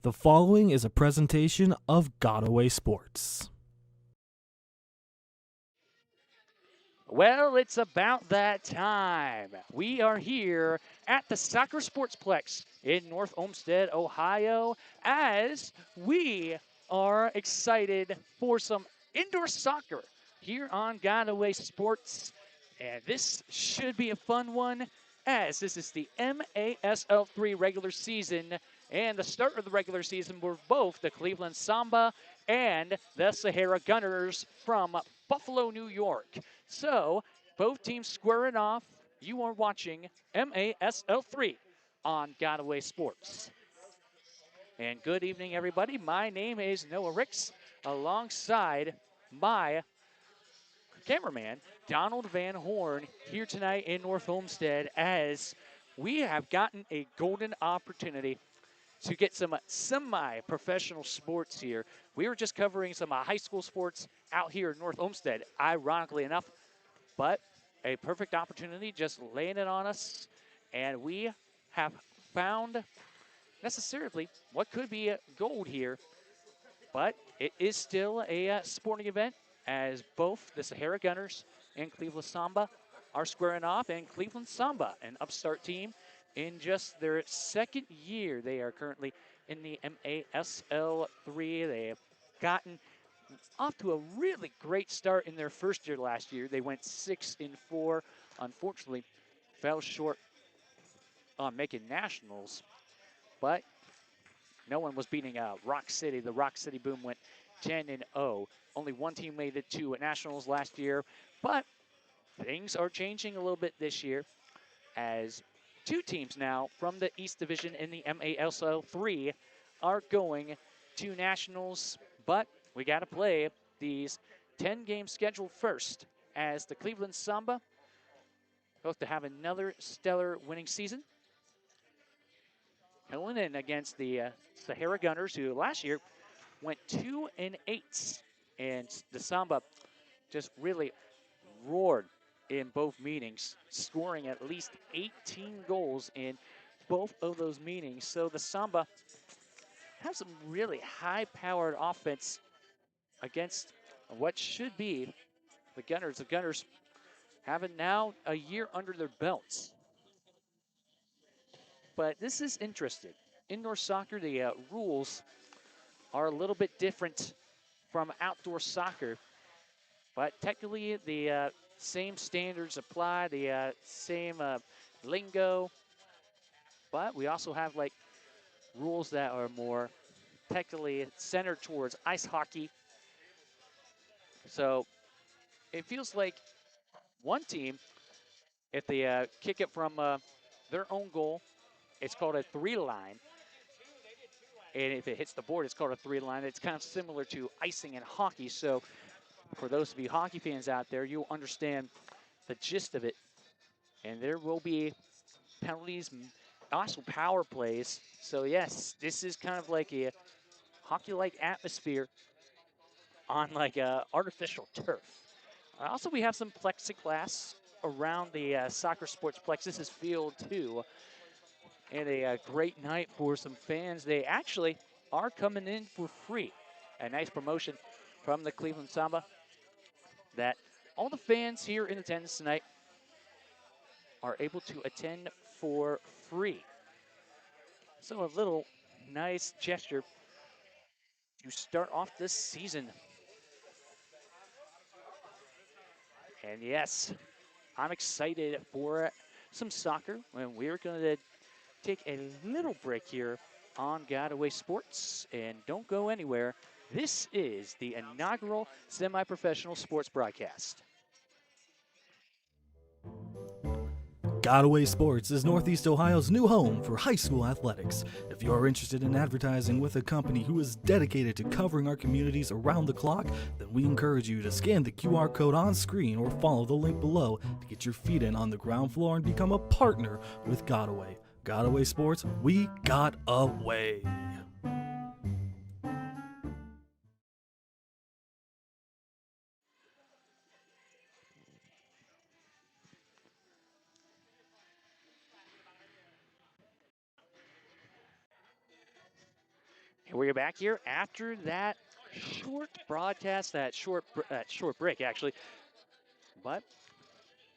The following is a presentation of Godaway Sports. Well, it's about that time. We are here at the Soccer Sportsplex in North Olmsted, Ohio, as we are excited for some indoor soccer here on Godaway Sports. And this should be a fun one, as this is the MASL3 regular season. And the start of the regular season were both the Cleveland Samba and the Sahara Gunners from Buffalo, New York. So, both teams squaring off. You are watching MASL3 on Godaway Sports. And good evening, everybody. My name is Noah Ricks, alongside my cameraman, Donald Van Horn, here tonight in North Olmsted, as we have gotten a golden opportunity to get some semi-professional sports here. We were just covering some high school sports out here in North Olmsted, ironically enough, but a perfect opportunity just laying it on us, and we have found necessarily what could be a gold here, but it is still a sporting event, as both the Sahara Gunners and Cleveland Samba are squaring off, and Cleveland Samba, an upstart team, in just their second year. They are currently in the MASL3. They have gotten off to a really great start in their first year last year. They went 6-4. Unfortunately, fell short on making nationals, but no one was beating Rock City. The Rock City Boom went 10-0. Only one team made it to nationals last year, but things are changing a little bit this year, as two teams now from the East Division in the MASL 3 are going to nationals, but we got to play these 10-game schedule first, as the Cleveland Samba hope to have another stellar winning season, going in against the Sahara Gunners, who last year went 2-8, and the Samba just really roared in both meetings, scoring at least 18 goals in both of those meetings. So the Samba have some really high-powered offense against what should be the Gunners. The Gunners having now a year under their belts. But this is interesting. Indoor soccer, the rules are a little bit different from outdoor soccer, but technically the same standards apply, the same lingo, but we also have like rules that are more technically centered towards ice hockey. So it feels like one team, if they kick it from their own goal, it's called a three line. And if it hits the board, it's called a three line. It's kind of similar to icing in hockey. So for those of you hockey fans out there, you'll understand the gist of it. And there will be penalties, also power plays. So yes, this is kind of like a hockey-like atmosphere on like a artificial turf. Also, we have some plexiglass around the soccer sports plexus field too, and a great night for some fans. They actually are coming in for free. A nice promotion from the Cleveland Samba that all the fans here in attendance tonight are able to attend for free. So a little nice gesture to start off this season. And yes, I'm excited for some soccer, and we're going to take a little break here on Godaway Sports, and don't go anywhere. This is the inaugural semi-professional sports broadcast. Godaway Sports is Northeast Ohio's new home for high school athletics. If you are interested in advertising with a company who is dedicated to covering our communities around the clock, then we encourage you to scan the QR code on screen or follow the link below to get your feet in on the ground floor and become a partner with Godaway. Godaway Sports, we got away. We're back here after that short broadcast, that short break actually, but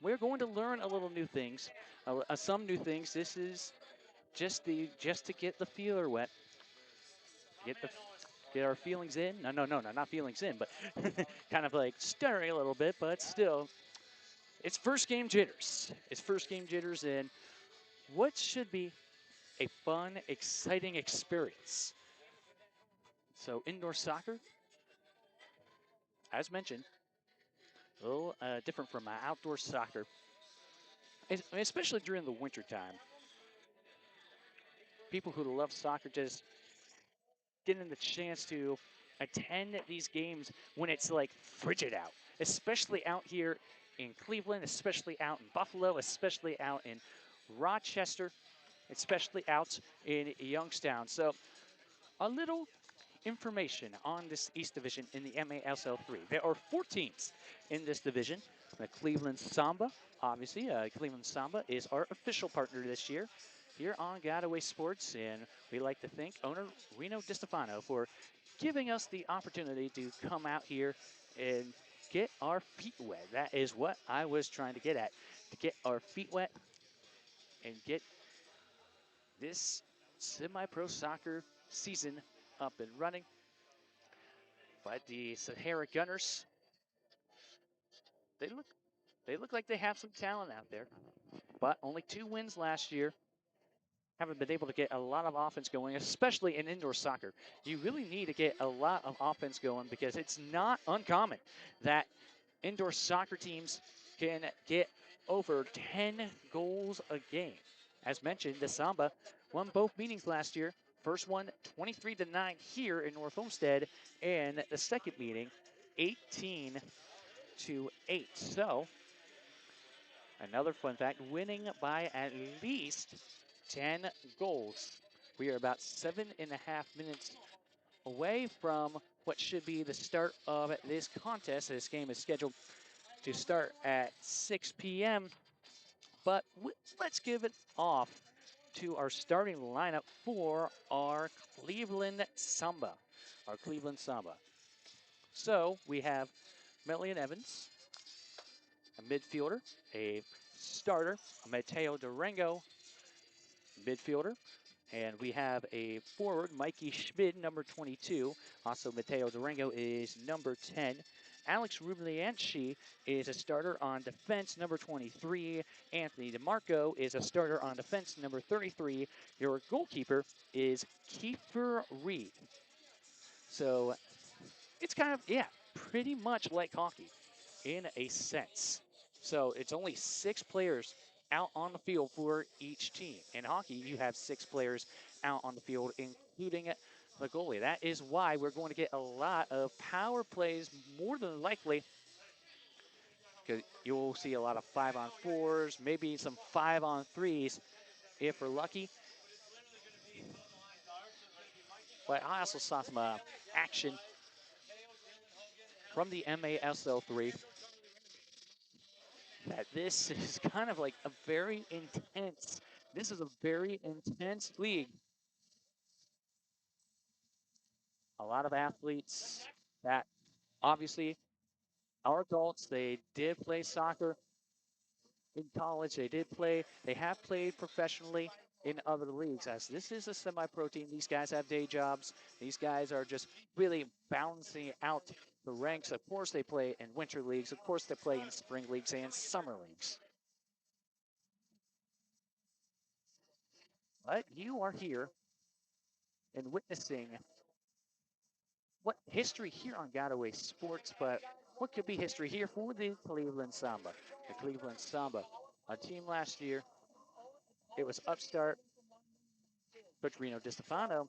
we're going to learn a little new things, some new things. This is just to get the feeler wet, get the get our feelings in. No, no, no, no, not feelings in, but kind of like stirring a little bit, but still, it's first game jitters. It's first game jitters, and what should be a fun, exciting experience. So indoor soccer, as mentioned, a little different from outdoor soccer, especially during the winter time. People who love soccer just getting the chance to attend these games when it's like frigid out, especially out here in Cleveland, especially out in Buffalo, especially out in Rochester, especially out in Youngstown. So a little information on this East Division in the MASL3. There are 4 teams in this division. The Cleveland Samba, obviously, Cleveland Samba is our official partner this year here on Godaway Sports, and we like to thank owner Reno DiStefano for giving us the opportunity to come out here and get our feet wet. That is what I was trying to get at, to get our feet wet and get this semi-pro soccer season up and running. But the Sahara Gunners, they look they look like they have some talent out there. But only 2 wins last year. Haven't been able to get a lot of offense going, especially in indoor soccer. You really need to get a lot of offense going because it's not uncommon that indoor soccer teams can get over 10 goals a game. As mentioned, the Samba won both meetings last year. First one 23-9 here in North Homestead, and the second meeting 18-8. So another fun fact, winning by at least 10 goals. We are about 7.5 minutes away from what should be the start of this contest. This game is scheduled to start at 6 p.m., but let's give it off to our starting lineup for our Cleveland Samba. Our Cleveland Samba. So we have Melian Evans, a midfielder, a starter, Mateo Durango, midfielder. And we have a forward, Mikey Schmid, number 22. Also, Mateo Durango is number 10. Alex Rublianchi is a starter on defense, number 23. Anthony DeMarco is a starter on defense, number 33. Your goalkeeper is Kiefer Reed. So it's kind of, yeah, pretty much like hockey in a sense. So it's only 6 players out on the field for each team. In hockey, you have 6 players out on the field, including the goalie. That is why we're going to get a lot of power plays, more than likely, because you'll see a lot of 5-on-4s, maybe some 5-on-3s if we're lucky. But I also saw some action from the MASL3 that this is kind of like a very intense, this is a very intense league. A lot of athletes that obviously are adults. They did play soccer in college. They have played professionally in other leagues. As this is a semi-pro team, these guys have day jobs. These guys are just really balancing out the ranks. Of course, they play in winter leagues. Of course, they play in spring leagues and summer leagues. But you are here and witnessing what history here on Godaway Sports, but what could be history here for the Cleveland Samba. The Cleveland Samba, a team last year, it was upstart. Coach Reno DiStefano,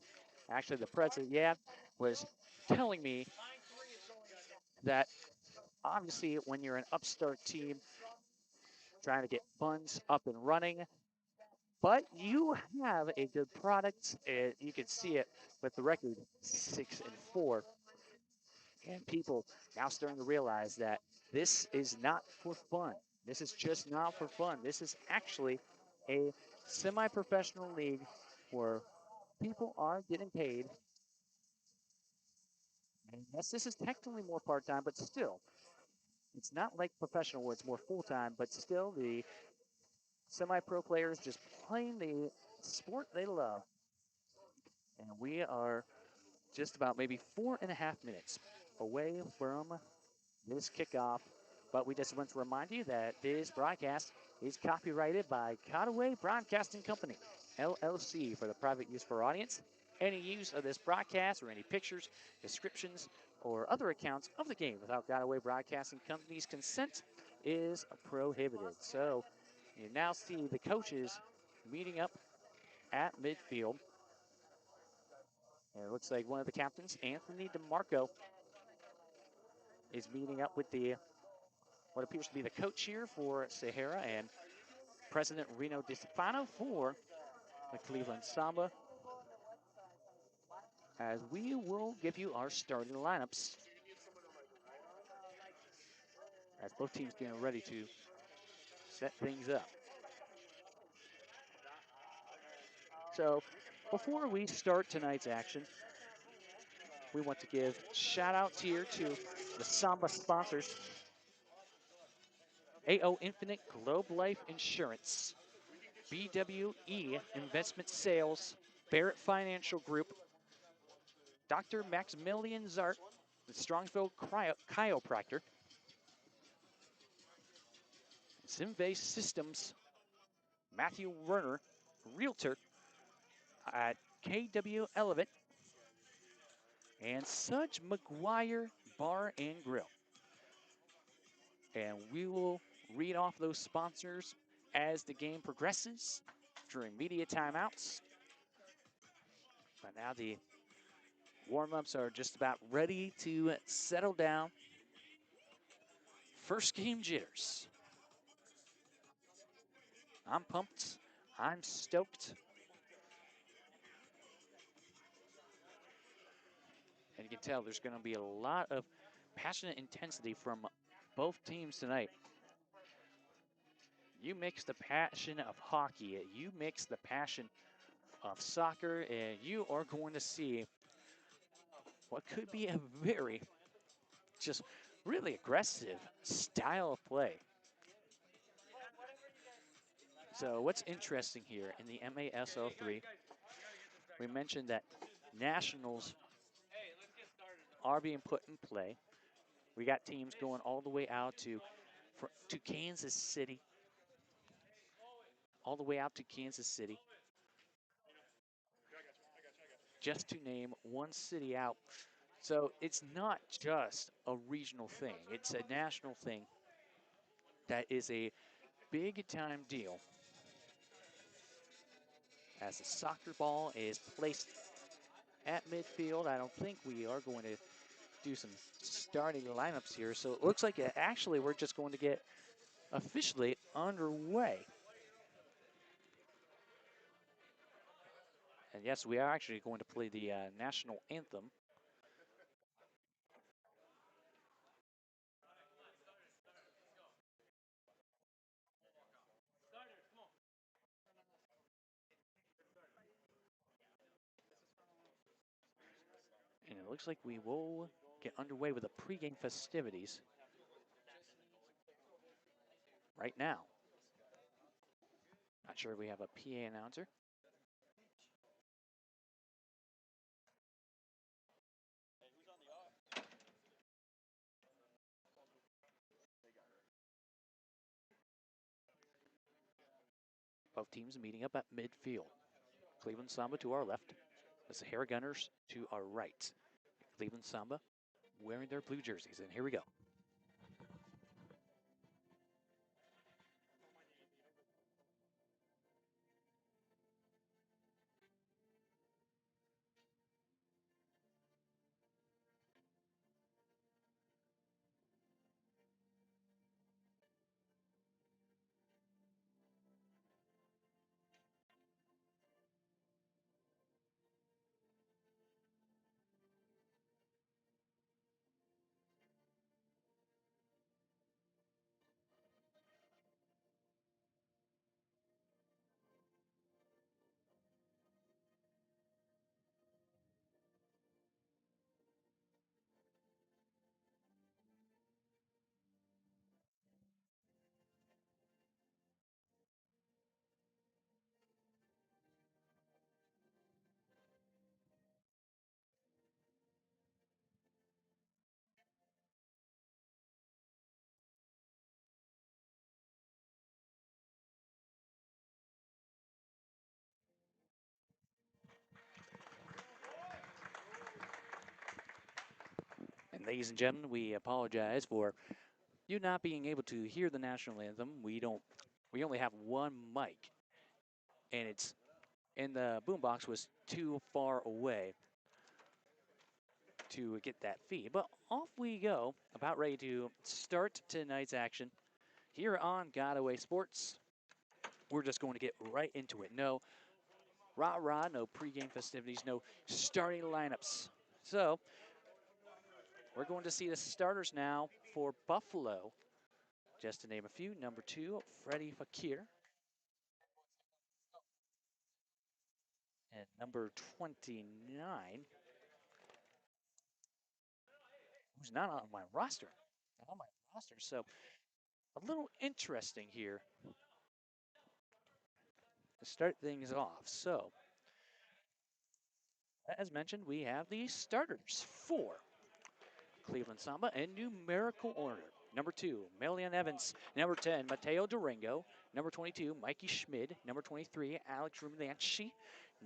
actually the president, yeah, was telling me that obviously when you're an upstart team trying to get funds up and running, but you have a good product, and you can see it with the record 6-4. And people now starting to realize that this is not for fun. This is just not for fun. This is actually a semi-professional league where people are getting paid And yes, this is technically more part-time, but still, it's not like professional where it's more full-time, but still the semi-pro players just playing the sport they love. And we are just about maybe 4.5 minutes away from this kickoff. But we just want to remind you that this broadcast is copyrighted by Cutaway Broadcasting Company, LLC, for the private use for audience. Any use of this broadcast or any pictures, descriptions, or other accounts of the game without Cutaway Broadcasting Company's consent is prohibited. So you now see the coaches meeting up at midfield. And it looks like one of the captains, Anthony DeMarco, is meeting up with the what appears to be the coach here for Sahara and President Reno DiStefano for the Cleveland Samba, as we will give you our starting lineups as both teams getting ready to set things up. So before we start tonight's action, we want to give shout outs here to the Samba sponsors: AO Infinite Globe Life Insurance, BWE Investment Sales, Barrett Financial Group, Dr. Maximilian Zart, the Strongsville Chiropractor, Simvay Systems, Matthew Werner, Realtor at KW Elevate, and Sudge McGuire Bar and Grill. And we will read off those sponsors as the game progresses during media timeouts. But now the warm-ups are just about ready to settle down. First game jitters. I'm pumped. I'm stoked. And you can tell there's going to be a lot of passionate intensity from both teams tonight. You mix the passion of hockey, you mix the passion of soccer, and you are going to see what could be a very, just really aggressive style of play. So what's interesting here in the MASL3, we mentioned that nationals are being put in play. We got teams going all the way out to Kansas City, all the way out to Kansas City, just to name one city out. So it's not just a regional thing, it's a national thing that is a big time deal. As the soccer ball is placed at midfield, I don't think we are going to do some starting lineups here. So it looks like actually we're just going to get officially underway. And yes, we are actually going to play the national anthem. And it looks like we will get underway with the pregame festivities right now. Not sure if we have a PA announcer. Both teams meeting up at midfield. Cleveland Samba to our left, the Sahara Gunners to our right. Cleveland Samba wearing their blue jerseys, and here we go. Ladies and gentlemen, we apologize for you not being able to hear the national anthem. We only have one mic, and it's and the boombox was too far away to get that feed. But off we go, about ready to start tonight's action here on Godaway Sports. We're just going to get right into it. No rah-rah, no pregame festivities, no starting lineups. So we're going to see the starters now for Buffalo. Just to name a few, number 2, Freddie Fakir. And number 29, who's not on my roster. Not on my roster. So a little interesting here to start things off. So, as mentioned, we have the starters for Cleveland Samba in numerical order. Number 2, Melian Evans. Number 10, Mateo Durango. Number 22, Mikey Schmid. Number 23, Alex Rumilanchi.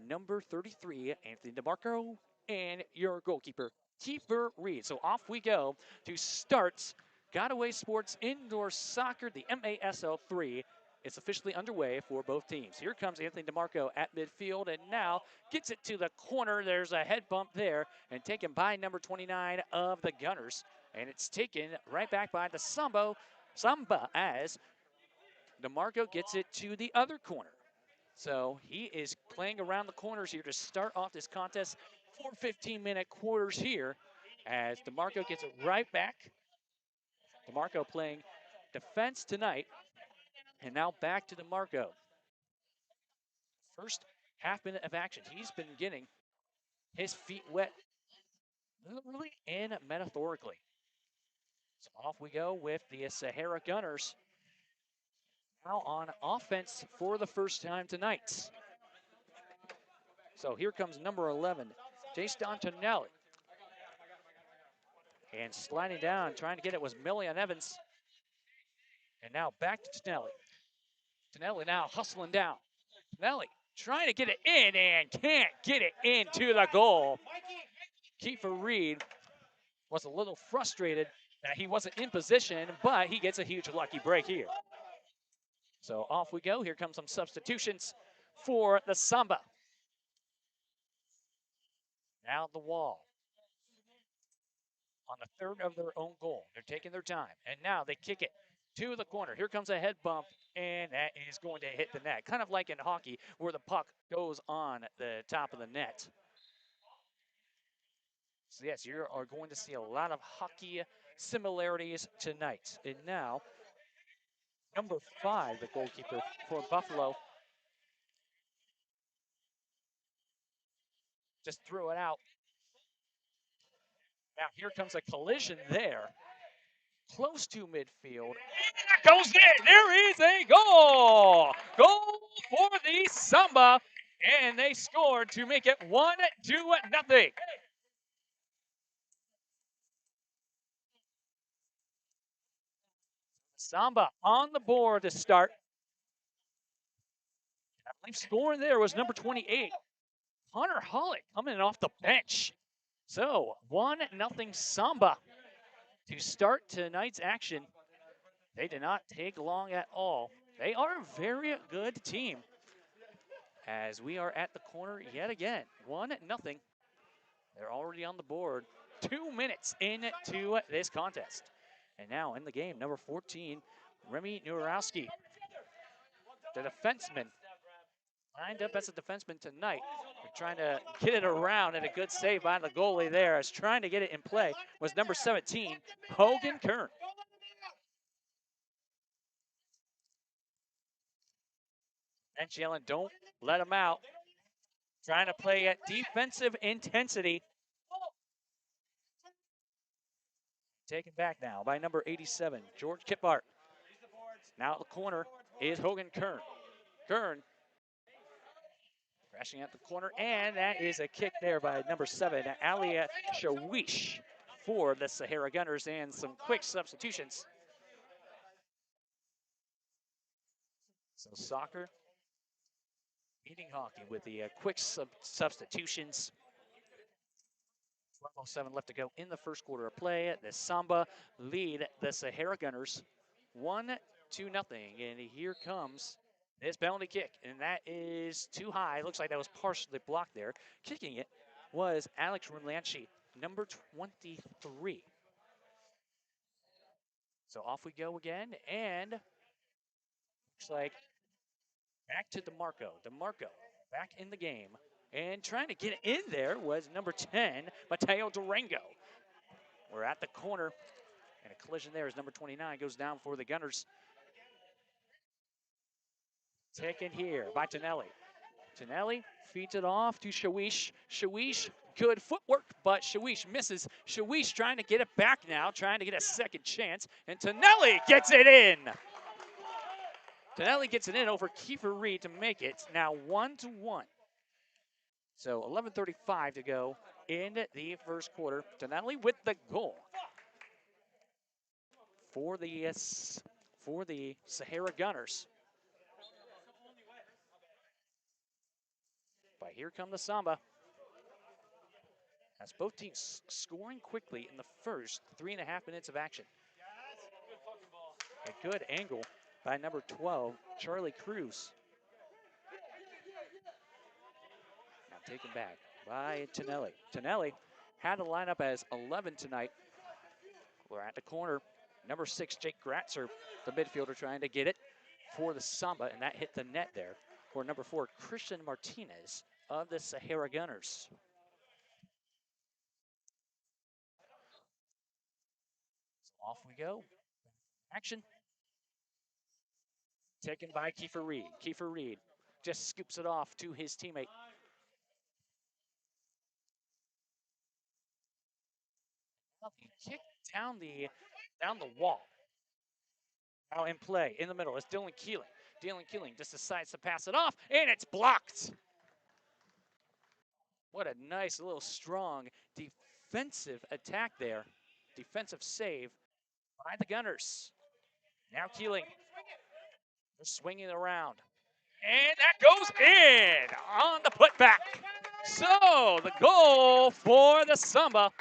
Number 33, Anthony DeMarco. And your goalkeeper, Kiefer Reed. So off we go to start Godaway Sports Indoor Soccer, the MASL 3. It's officially underway for both teams. Here comes Anthony DeMarco at midfield, and now gets it to the corner. There's a head bump there, and taken by number 29 of the Gunners. And it's taken right back by the Samba as DeMarco gets it to the other corner. So he is playing around the corners here to start off this contest. 4 15-minute quarters here as DeMarco gets it right back. DeMarco playing defense tonight. And now back to DeMarco. First half minute of action. He's been getting his feet wet literally and metaphorically. So off we go with the Sahara Gunners. Now on offense for the first time tonight. So here comes number 11, Jace Tonelli. And sliding down, trying to get it was Millian Evans. And now back to Tonelli. Tonelli now hustling down. Tonelli trying to get it in and can't get it into the goal. Kiefer Reed was a little frustrated that he wasn't in position, but he gets a huge lucky break here. So off we go. Here comes some substitutions for the Samba. Now the wall. On the third of their own goal. They're taking their time. And now they kick it to the corner. Here comes a head bump, and that is going to hit the net. Kind of like in hockey where the puck goes on the top of the net. So yes, you are going to see a lot of hockey similarities tonight. And now, number 5, the goalkeeper for Buffalo, just threw it out. Now here comes a collision there. Close to midfield. And that goes in. There is a goal. Goal for the Samba. And they scored to make it 1-0. Samba on the board to start. I believe scoring there was number 28, Hunter Hollick, coming off the bench. So 1-0 Samba to start tonight's action. They did not take long at all. They are a very good team. As we are at the corner yet again, 1-0. They're already on the board. 2 minutes into this contest. And now in the game, number 14, Remy Nurowski, the defenseman, lined up as a defenseman tonight. They're trying to get it around, and a good save by the goalie there. As trying to get it in play was number 17, Hogan Kern. And Jalen, don't let him out. Trying to play at defensive intensity. Taken back now by number 87, George Kipart. Now at the corner is Hogan Kern. Kern crashing at the corner, and that is a kick there by number 7, Alia Shawish for the Sahara Gunners, and some quick substitutions. So soccer meeting hockey with the quick substitutions 12:07 left to go in the first quarter of play. The Samba lead the Sahara Gunners 1-0. And here comes this penalty kick. And that is too high. Looks like that was partially blocked there. Kicking it was Alex Rumlanchi, number 23. So off we go again. And looks like back to DeMarco. DeMarco back in the game. And trying to get in there was number 10, Mateo Durango. We're at the corner. And a collision there as number 29 goes down for the Gunners. Taken here by Tonelli. Tonelli feeds it off to Shawish. Shawish, good footwork, but Shawish misses. Shawish trying to get it back now, trying to get a second chance. And Tonelli gets it in. Tonelli gets it in over Kiefer Reed to make it now 1-1. So 11:35 to go in the first quarter. Tonelli with the goal for the Sahara Gunners. But here come the Samba. As both teams scoring quickly in the first 3.5 minutes of action. A good angle by number 12, Charlie Cruz. Now taken back by Tonelli. Tonelli had to line up as 11 tonight. We're at the corner. Number 6, Jake Gratzer, the midfielder, trying to get it for the Samba, and that hit the net there for number 4, Christian Martinez of the Sahara Gunners. So off we go. Action. Taken by Kiefer Reed. Kiefer Reed just scoops it off to his teammate. He kicked down the wall. Now in play in the middle is Dylan Keeling. Dylan Keeling just decides to pass it off, and it's blocked. What a nice little strong defensive attack there. Defensive save by the Gunners. Now Keeling. They're swinging around. And that goes in on the putback. So the goal for the Samba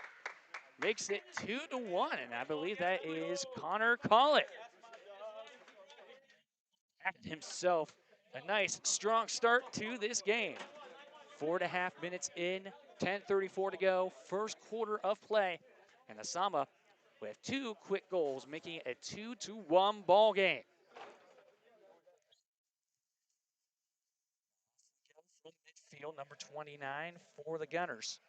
makes it 2-1, and I believe that is Connor Collett. Having himself a nice, strong start to this game. 4.5 minutes in, 10:34 to go, first quarter of play, and the Samba with 2 quick goals, making it a 2-1 ball game. From midfield, number 29 for the Gunners.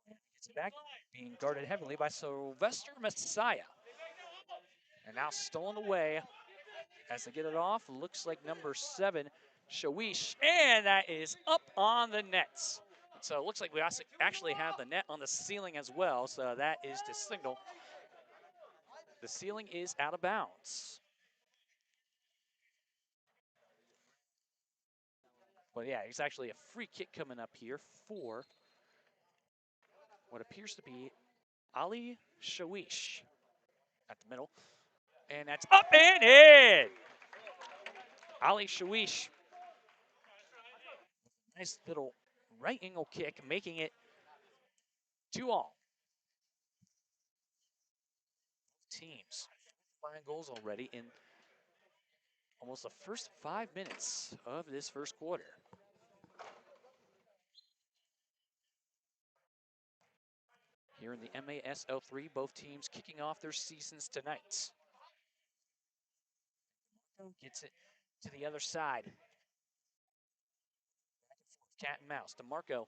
Gets it back, being guarded heavily by Sylvester Messiah. And now stolen away as they get it off. Looks like number 7, Shawish, and that is up on the nets. So it looks like we actually have the net on the ceiling as well. So that is the signal. The ceiling is out of bounds. But yeah, it's actually a free kick coming up here for what appears to be Ali Shawish at the middle. And that's up and in. Ali Shawish. Nice little right angle kick, making it 2-2. Teams 5 goals already in almost the first 5 minutes of this first quarter. Here in the MASL3, both teams kicking off their seasons tonight. Gets it to the other side. Back and forth, cat and mouse. DeMarco.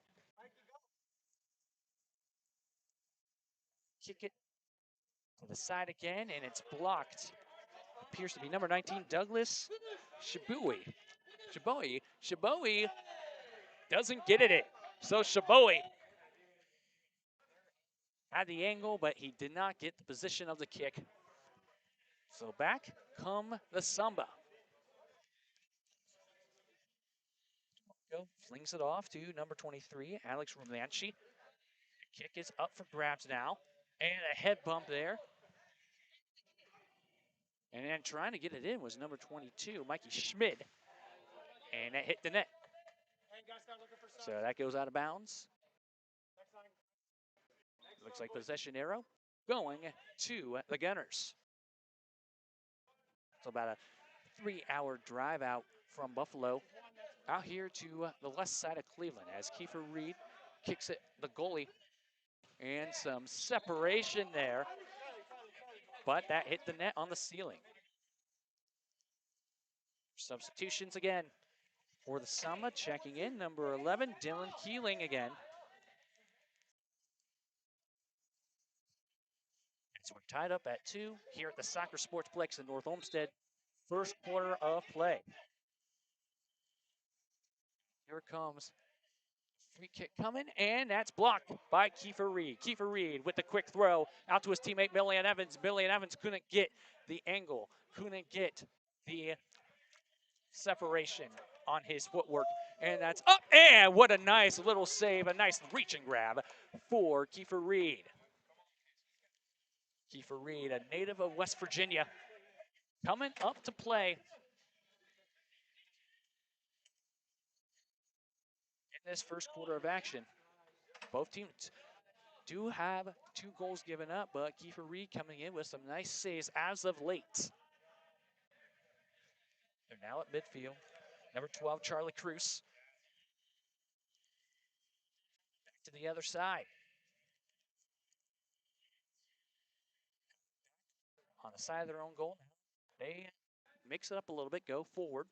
Kick it to the side again, and it's blocked. Appears to be number 19, Douglas Shibui. Shibui doesn't get it in. So Shibui had the angle, but he did not get the position of the kick. So back come the Samba. Flings it off to number 23, Alex Rumlanchi. The kick is up for grabs now. And a head bump there. And then trying to get it in was number 22, Mikey Schmid. And that hit the net. So that goes out of bounds. Looks like possession arrow going to the Gunners. So about a 3-hour drive out from Buffalo out here to the left side of Cleveland as Kiefer Reed kicks it, the goalie, and some separation there, but that hit the net on the ceiling. Substitutions again for the Samba, checking in, number 11, Dylan Keeling again. So we're tied up at 2 here at the Soccer Sportsplex in North Olmsted. First quarter of play. Here comes free kick coming, and that's blocked by Kiefer Reed. Kiefer Reed with the quick throw out to his teammate Millian Evans. Millian Evans couldn't get the angle, couldn't get the separation on his footwork, and that's up. And what a nice little save, a nice reach and grab for Kiefer Reed. Kiefer Reed, a native of West Virginia, coming up to play in this first quarter of action. Both teams do have 2 goals given up, but Kiefer Reed coming in with some nice saves as of late. They're now at midfield. Number 12, Charlie Cruz. Back to the other side. On the side of their own goal. They mix it up a little bit, go forward.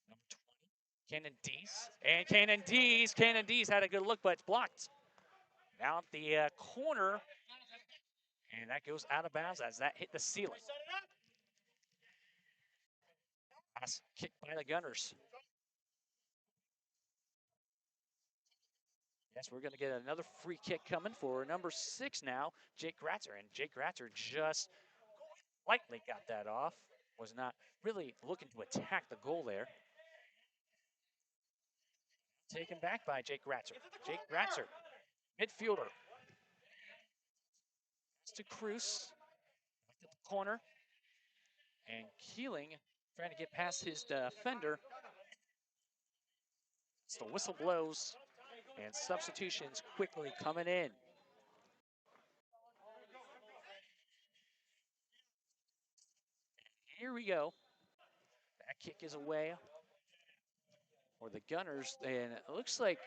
Number 20, Cannon Dees. And Cannon Dees had a good look, but it's blocked. Now at the corner. And that goes out of bounds as that hit the ceiling. Pass kicked by the Gunners. Yes, we're going to get another free kick coming for number 6 now, Jake Gratzer. And Jake Gratzer just lightly got that off. Was not really looking to attack the goal there. Taken back by Jake Gratzer. Jake Gratzer, midfielder. To Cruz, at the corner. And Keeling trying to get past his defender. So the whistle blows, and substitutions quickly coming in. Here we go. That kick is away. Or the Gunners, and it looks like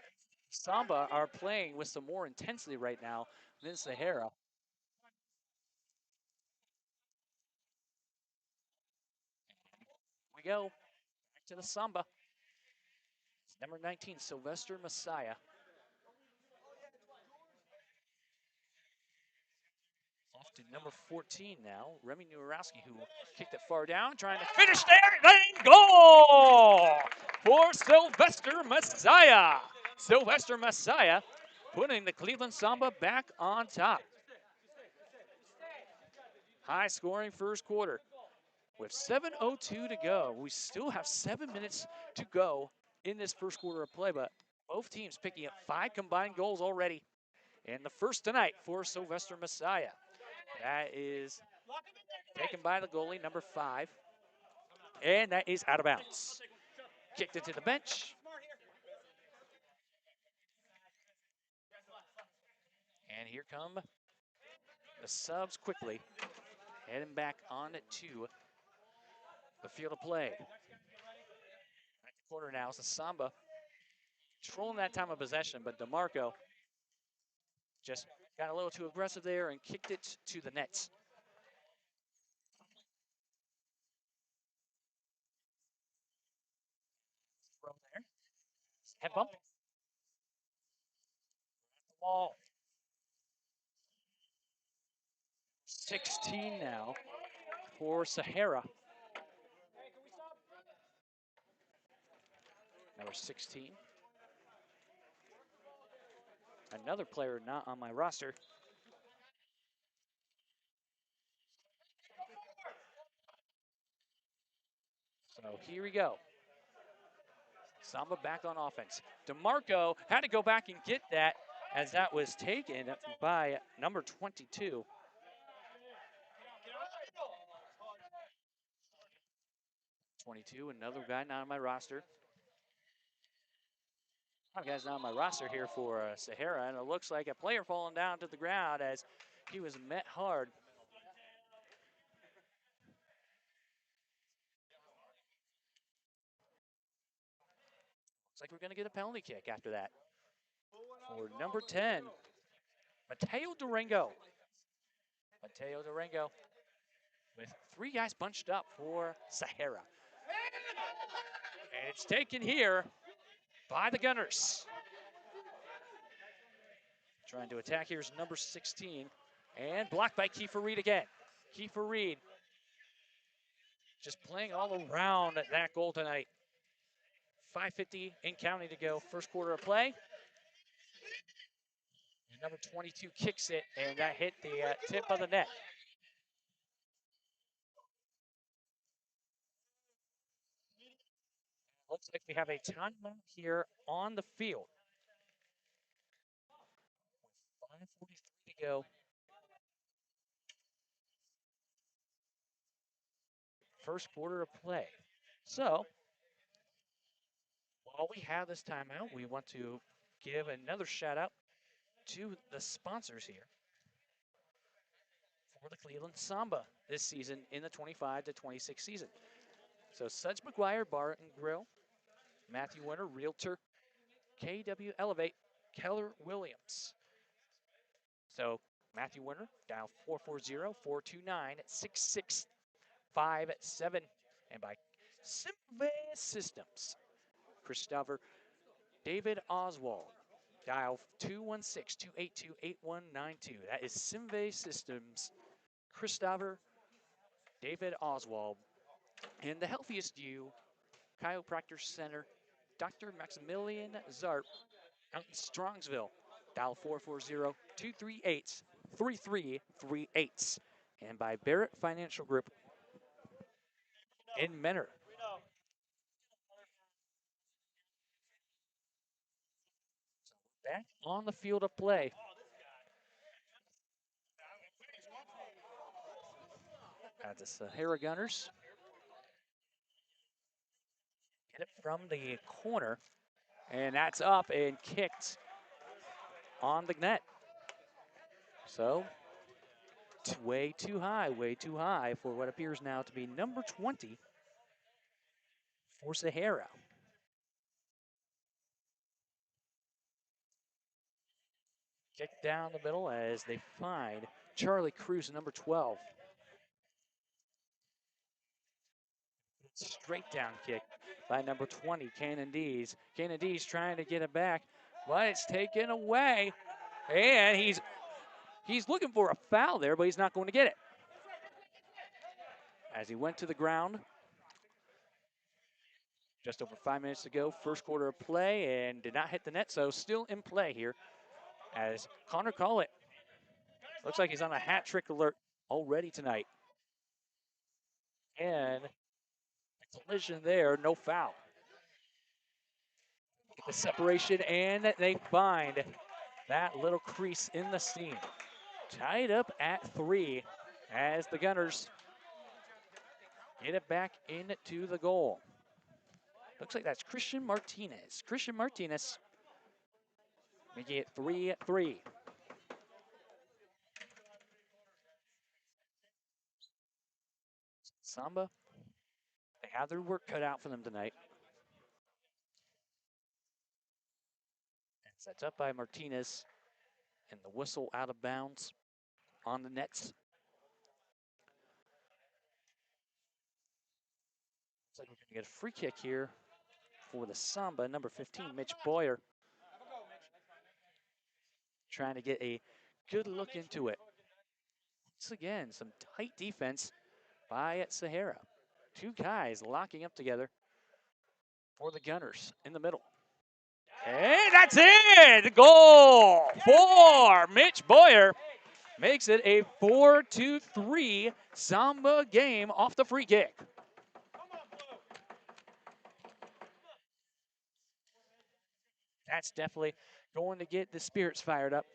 Samba are playing with some more intensity right now than Sahara. We go back to the Samba. It's number 19, Sylvester Messiah. Off to number 14 now, Remy Nurowski, who kicked it far down, trying to finish there, then goal for Sylvester Messiah. Sylvester Messiah putting the Cleveland Samba back on top. High scoring first quarter. With 7:02 to go, we still have 7 minutes to go in this first quarter of play, but both teams picking up 5 combined goals already. And the first tonight for Sylvester Messiah. That is taken by the goalie, number 5. And that is out of bounds. Kicked it to the bench. And here come the subs quickly. Heading back on to the field of play. At the corner now is the Samba. Controlling that time of possession, but DeMarco just got a little too aggressive there and kicked it to the net. From there. Head bump. The ball. 16 now for Sahara. Number 16. Another player not on my roster. So here we go. Samba back on offense. DeMarco had to go back and get that as that was taken by number 22. Another guy not on my roster. I've got on my roster here for Sahara, and it looks like a player falling down to the ground as he was met hard. Looks like we're going to get a penalty kick after that. For number 10, Mateo Durango. Mateo Durango with 3 guys bunched up for Sahara. And it's taken here by the Gunners. Trying to attack here is number 16. And blocked by Kiefer Reed again. Kiefer Reed just playing all around that goal tonight. 5:50 in counting to go. First quarter of play. And number 22 kicks it, and that hit the tip of the net. Looks like we have a timeout here on the field. 5:43 to go. First quarter of play. So, while we have this timeout, we want to give another shout out to the sponsors here for the Cleveland Samba this season in the 25 to 26 season. So, Suds McGuire Bar and Grill, Matthew Winter, Realtor, KW Elevate, Keller Williams. So, Matthew Winter, dial 440-429-6657. And by Samba Systems, Christopher David Oswald, dial 216-282-8192. That is Samba Systems, Christopher David Oswald. And the Healthiest You, Chiropractor Center, Dr. Maximilian Zarp, out in Strongsville. Dial 440-238-3338. And by Barrett Financial Group in Menor. Back on the field of play. At the Sahara Gunners. Get it from the corner. And that's up and kicked on the net. So, way too high for what appears now to be number 20 for Sahara. Kick down the middle as they find Charlie Cruz, number 12. Straight down kick by number 20, Cannon Dees. Cannon Dees trying to get it back, but it's taken away. And he's looking for a foul there, but he's not going to get it. As he went to the ground. Just over 5 minutes to go, first quarter of play, and did not hit the net, so still in play here as Connor Collett looks like he's on a hat trick alert already tonight. And a collision there, no foul. Get the separation, and they find that little crease in the seam. Tied up at 3 as the Gunners get it back into the goal. Looks like that's Christian Martinez. Christian Martinez making it 3-3. Samba, they have their work cut out for them tonight. And sets up by Martinez, and the whistle out of bounds on the nets. Looks like we're going to get a free kick here for the Samba, number 15, Mitch Boyer. Trying to get a good look into it. Once again, some tight defense by Sahara. 2 guys locking up together for the Gunners in the middle. And that's it! Goal for Mitch Boyer. Makes it a 4-3 Samba game off the free kick. That's definitely going to get the spirits fired up.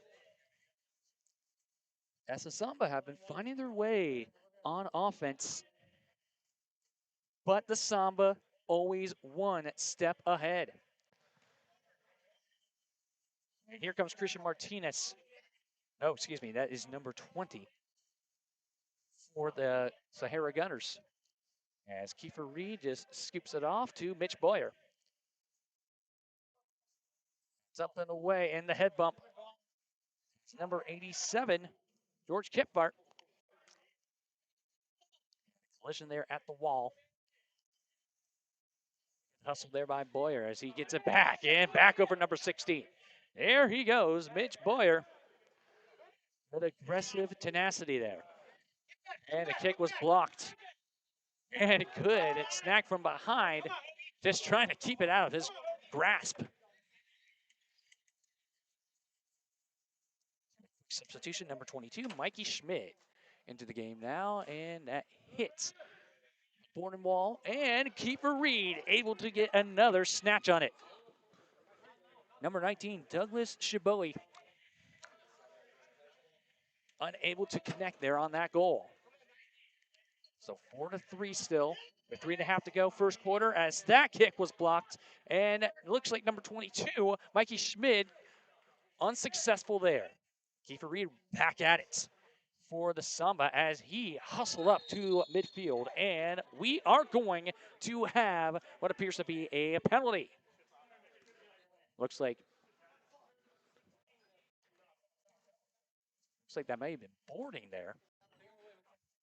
As the Samba have been finding their way on offense, but the Samba always one step ahead. And here comes Christian Martinez. Oh, excuse me, that is number 20 for the Sahara Gunners. As Kiefer Reed just scoops it off to Mitch Boyer. It's up and away, and the head bump. It's number 87, George Kipfart. Collision there at the wall. Hustle there by Boyer as he gets it back, and back over number 16. There he goes, Mitch Boyer. With aggressive tenacity there. And the kick was blocked. And good. It snagged from behind, just trying to keep it out of his grasp. Substitution number 22, Mikey Schmidt into the game now, and that hits Born Wall, and Kiefer Reed able to get another snatch on it. Number 19, Douglas Shiboe, unable to connect there on that goal. So 4-3 still, with 3.5 to go first quarter, as that kick was blocked, and it looks like number 22, Mikey Schmidt, unsuccessful there. Kiefer Reed back at it for the Samba as he hustled up to midfield, and we are going to have what appears to be a penalty. Looks like that may have been boarding there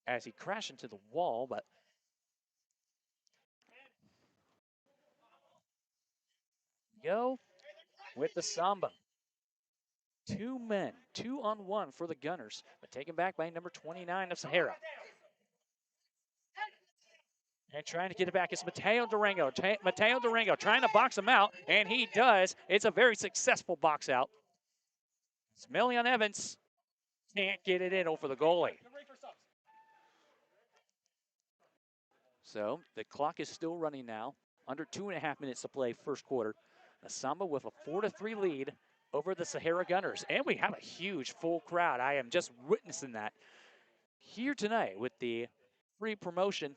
as he crashed into the wall, but go with the Samba. 2 men, 2-on-1 for the Gunners, but taken back by number 29 of Sahara. And trying to get it back is Mateo Durango. Mateo Durango trying to box him out, and he does. It's a very successful box out. Smelion Evans can't get it in over the goalie. So the clock is still running now. Under 2.5 minutes to play first quarter. The Samba with a 4-3 lead over the Sahara Gunners. And we have a huge full crowd. I am just witnessing that here tonight with the free promotion.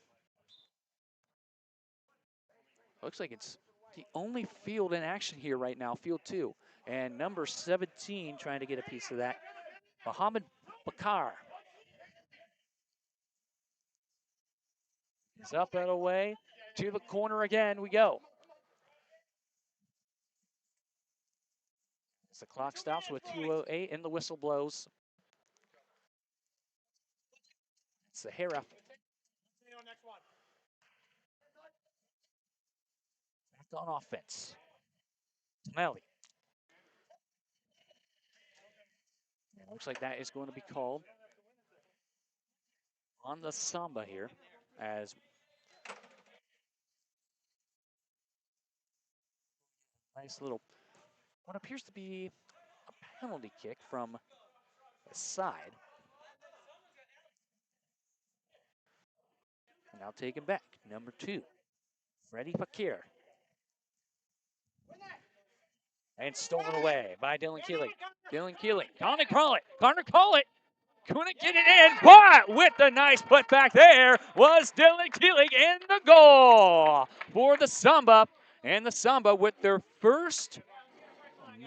Looks like it's the only field in action here right now, field 2. And number 17 trying to get a piece of that, Mohammed Bakar. He's up and away to the corner again. We go. As the clock stops with 2:08 and the whistle blows. Sahara. Back on offense. Tonelli. Looks like that is going to be called on the Samba here, as nice little, what appears to be a penalty kick from the side. Now taken back, number 2, Freddie Fakir. And stolen away by Dylan Keeling. Dylan Keeling, Connor Collett, couldn't get it in, but with the nice put back there was Dylan Keeling in the goal for the Samba. And the Samba with their first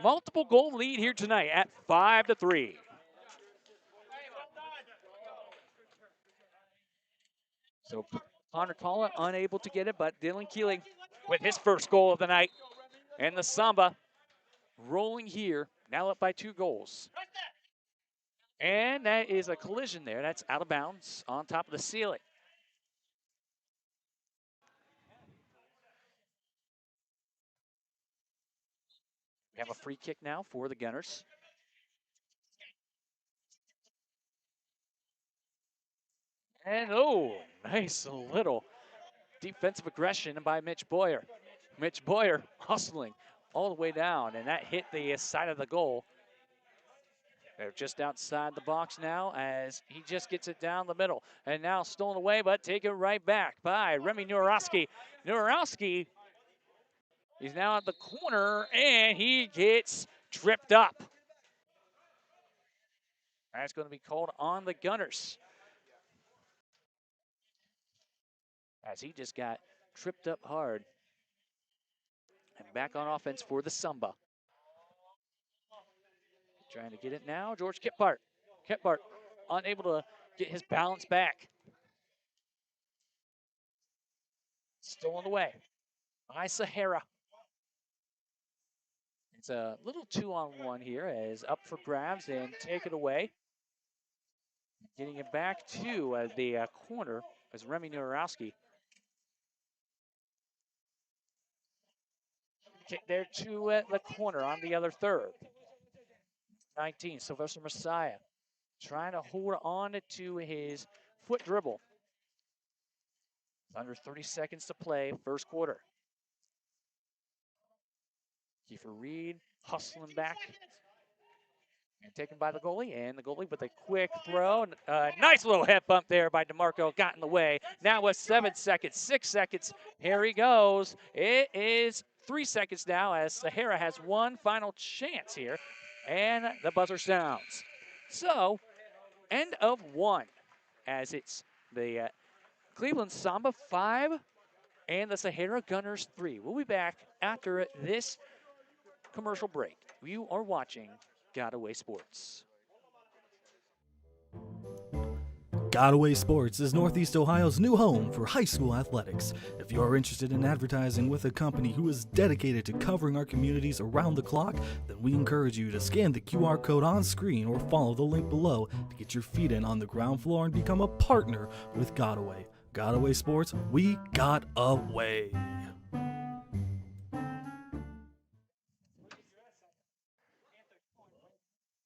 multiple goal lead here tonight at 5-3. So Connor Collett unable to get it, but Dylan Keeling with his first goal of the night. And the Samba rolling here, now up by 2 goals. And that is a collision there. That's out of bounds on top of the ceiling. We have a free kick now for the Gunners. And oh, nice little defensive aggression by Mitch Boyer. Mitch Boyer hustling all the way down, and that hit the side of the goal. They're just outside the box now as he just gets it down the middle. And now stolen away, but taken right back by Remy Nurowski. Nurowski, he's now at the corner, and he gets tripped up. That's going to be called on the Gunners, as he just got tripped up hard. And back on offense for the Samba. Trying to get it now, George Kippart. Kippart unable to get his balance back. Stolen away by Sahara. It's a little 2-on-1 here as up for grabs and take it away. Getting it back to the corner as Remy Nurowski. Kick there to the corner on the other third. 19, Sylvester Messiah trying to hold on to his foot dribble. Under 30 seconds to play, first quarter. Kiefer Reed hustling back and taken by the goalie, and the goalie with a quick throw. Nice little head bump there by DeMarco, got in the way. Now with 7 seconds, 6 seconds, here he goes. It is 3 seconds now as Sahara has one final chance here, and the buzzer sounds. So, end of one, as it's the Cleveland Samba 5 and the Sahara Gunners 3. We'll be back after this commercial break. You are watching Godaway Sports. Godaway Sports is Northeast Ohio's new home for high school athletics. If you're interested in advertising with a company who is dedicated to covering our communities around the clock, then we encourage you to scan the QR code on screen or follow the link below to get your feet in on the ground floor and become a partner with Godaway. Godaway Sports, we got away.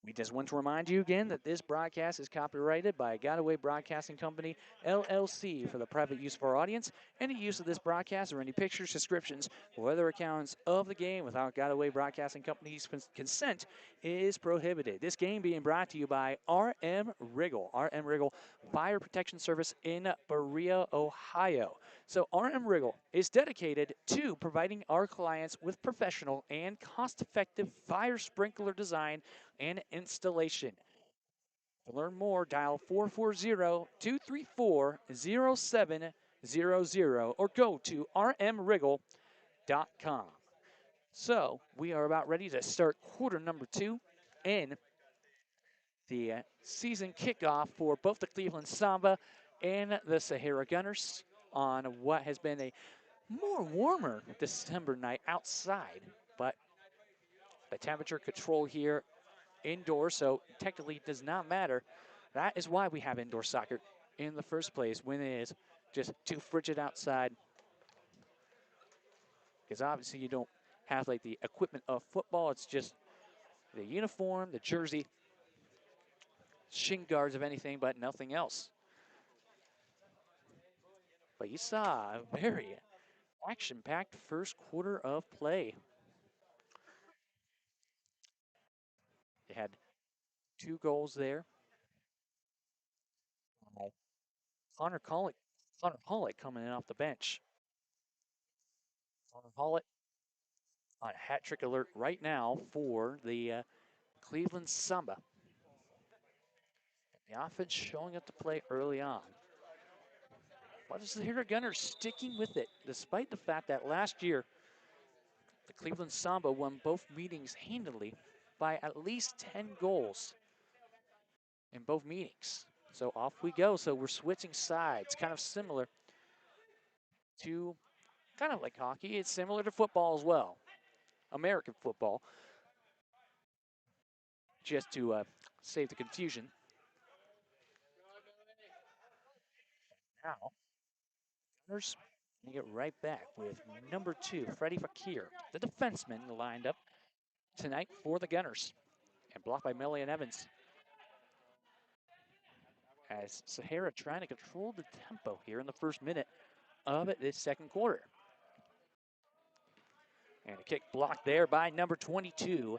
We just want to remind you again that this broadcast is copyrighted by Godaway Broadcasting Company, LLC, for the private use of our audience. Any use of this broadcast or any pictures, descriptions, or other accounts of the game without Godaway Broadcasting Company's consent is prohibited. This game being brought to you by RM Riggle. RM Riggle Fire Protection Service in Berea, Ohio. So RM Riggle is dedicated to providing our clients with professional and cost-effective fire sprinkler design and installation. To learn more, dial 440-234-0700 or go to rmriggle.com. So we are about ready to start quarter number 2 in the season kickoff for both the Cleveland Samba and the Sahara Gunners on what has been a more warmer December night outside, but the temperature control here indoors, so technically does not matter. That is why we have indoor soccer in the first place when it is just too frigid outside. Because obviously you don't have like the equipment of football. It's just the uniform, the jersey, shin guards of anything, but nothing else. But you saw a very action-packed first quarter of play. They had 2 goals there. Connor Hollick coming in off the bench. Connor Hollick on a hat trick alert right now for the Cleveland Samba. The offense showing up to play early on. But the Sahara Gunners sticking with it, despite the fact that last year the Cleveland Samba won both meetings handily by at least 10 goals in both meetings. So off we go. So we're switching sides, kind of similar to, kind of like hockey. It's similar to football as well, American football. Just to save the confusion. Now, Gunners get right back with number 2, Freddie Fakir, the defenseman lined up tonight for the Gunners, and blocked by Melian Evans. As Sahara trying to control the tempo here in the first minute of this second quarter. And a kick blocked there by number 22,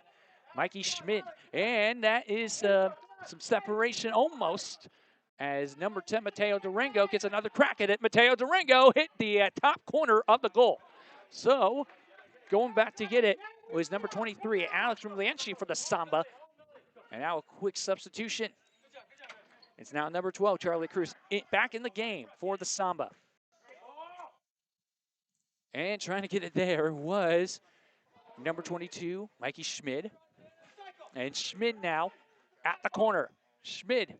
Mikey Schmidt. And that is some separation almost, as number 10, Mateo Durango, gets another crack at it. Mateo Durango hit the top corner of the goal. So going back to get it was number 23, Alex Rumlianchi for the Samba. And now a quick substitution. It's now number 12, Charlie Cruz, back in the game for the Samba. And trying to get it there was number 22, Mikey Schmid. And Schmid now at the corner. Schmid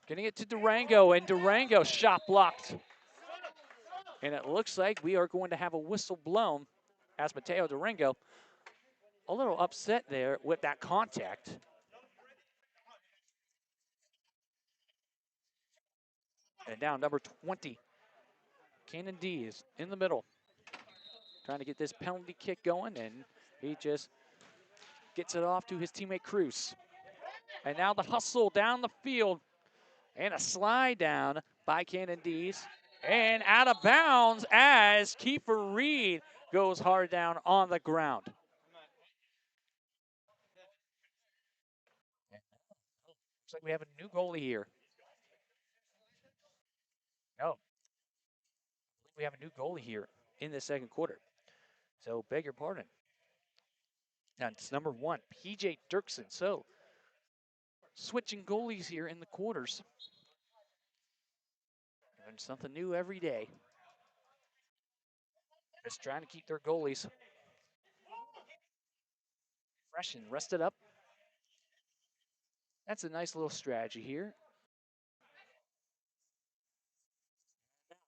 getting it to Durango, and Durango shot blocked. And it looks like we are going to have a whistle blown as Mateo Durango a little upset there with that contact. And now number 20, Cannon D is in the middle, trying to get this penalty kick going, and he just gets it off to his teammate Cruz. And now the hustle down the field, and a slide down by Cannon D's, and out of bounds as Kiefer Reed goes hard down on the ground. Looks like we have a new goalie here. No, we have a new goalie here in the second quarter. So beg your pardon. And it's number 1, PJ Dirksen. So switching goalies here in the quarters. Learn something new every day. Just trying to keep their goalies fresh and rested up. That's a nice little strategy here.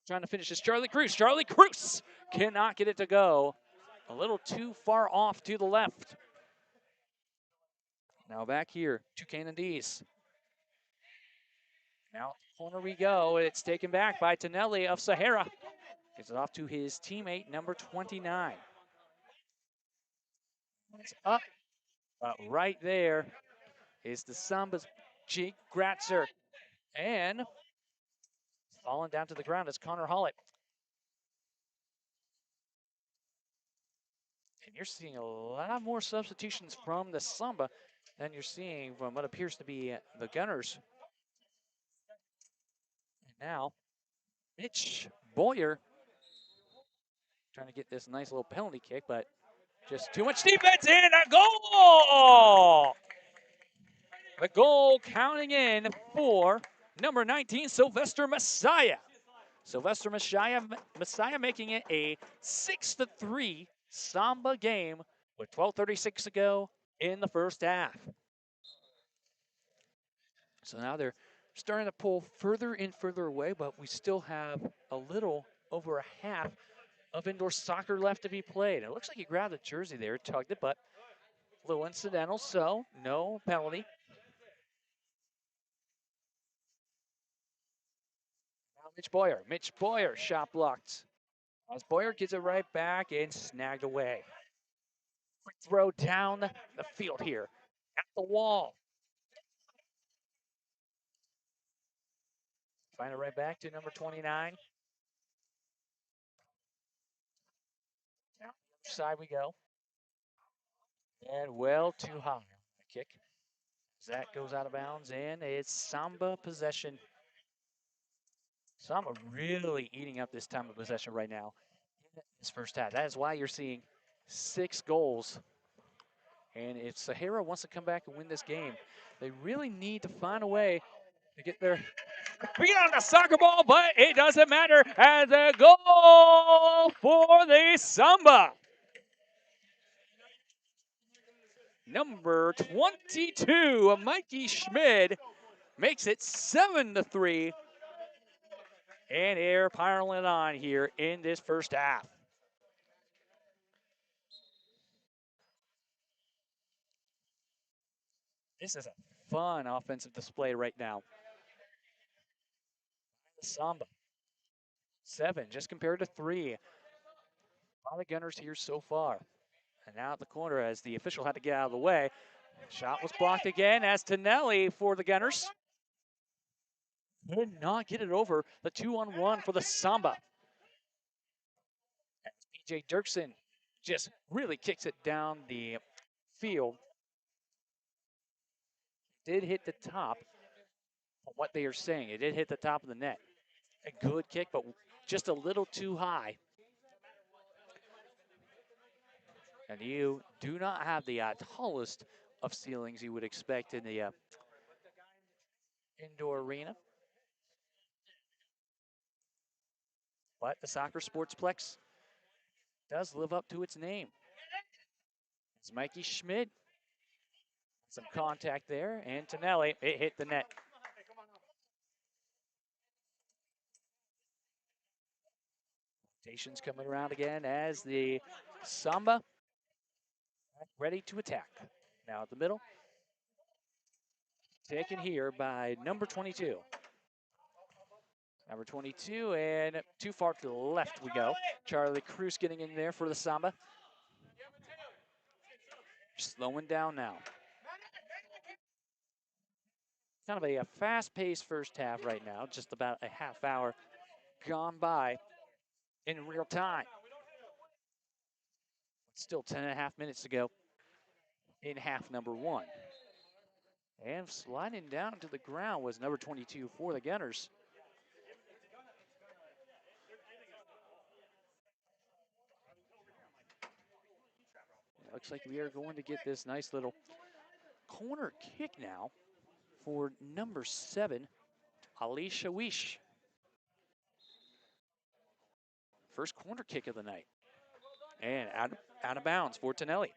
Trying to finish this, Charlie Cruz. Charlie Cruz cannot get it to go. A little too far off to the left. Now back here to Cannon D's. Now corner we go. It's taken back by Tonelli of Sahara. Gets it off to his teammate, number 29. It's up. Right there is the Samba's Jake Gratzer. And falling down to the ground is Connor Hollett. And you're seeing a lot more substitutions from the Samba than you're seeing from what appears to be the Gunners. And now, Mitch Boyer trying to get this nice little penalty kick, but just too much defense, and a goal! The goal counting in for number 19, Sylvester Messiah. Sylvester Messiah making it a 6-3 Samba game with 12:36 to go in the first half. So now they're starting to pull further and further away, but we still have a little over a half of indoor soccer left to be played. It looks like he grabbed the jersey there, tugged it, but a little incidental, so no penalty. Now Mitch Boyer shot blocked. As Boyer gets it right back and snagged away. Quick throw down the field here at the wall. Find it right back to number 29. Now, side we go. And well too high on the kick. That goes out of bounds, and it's Samba possession. Samba really eating up this time of possession right now in this first half. That is why you're seeing 6 goals. And if Sahara wants to come back and win this game, they really need to find a way to get their feet on the soccer ball, but it doesn't matter as a goal for the Samba. Number 22, Mikey Schmid, makes it 7-3. And air piling on here in this first half. This is a fun offensive display right now. The Samba, 7, just compared to 3. A lot of Gunners here so far. And now at the corner as the official had to get out of the way. Shot was blocked again as Tonelli for the Gunners. Could not get it over the 2-on-1 for the Samba. As PJ Dirksen just really kicks it down the field. Did hit the top of what they are saying. It did hit the top of the net. A good kick, but just a little too high. And you do not have the tallest of ceilings you would expect in the indoor arena. But the Soccer Sportsplex does live up to its name. It's Mikey Schmid Some contact there, and Tonelli, it hit the net. Rotations coming around again as the Samba ready to attack. Now at the middle, taken here by number 22. Number 22, and too far to the left we go. Charlie Cruz getting in there for the Samba. Slowing down now. Kind of a fast-paced first half right now, just about a half hour gone by in real time. Still 10 and a half minutes to go in half number one. And sliding down to the ground was number 22 for the Gunners. It looks like we are going to get this nice little corner kick now for number 7, Ali Shawish. First corner kick of the night. And out of bounds for Tonelli.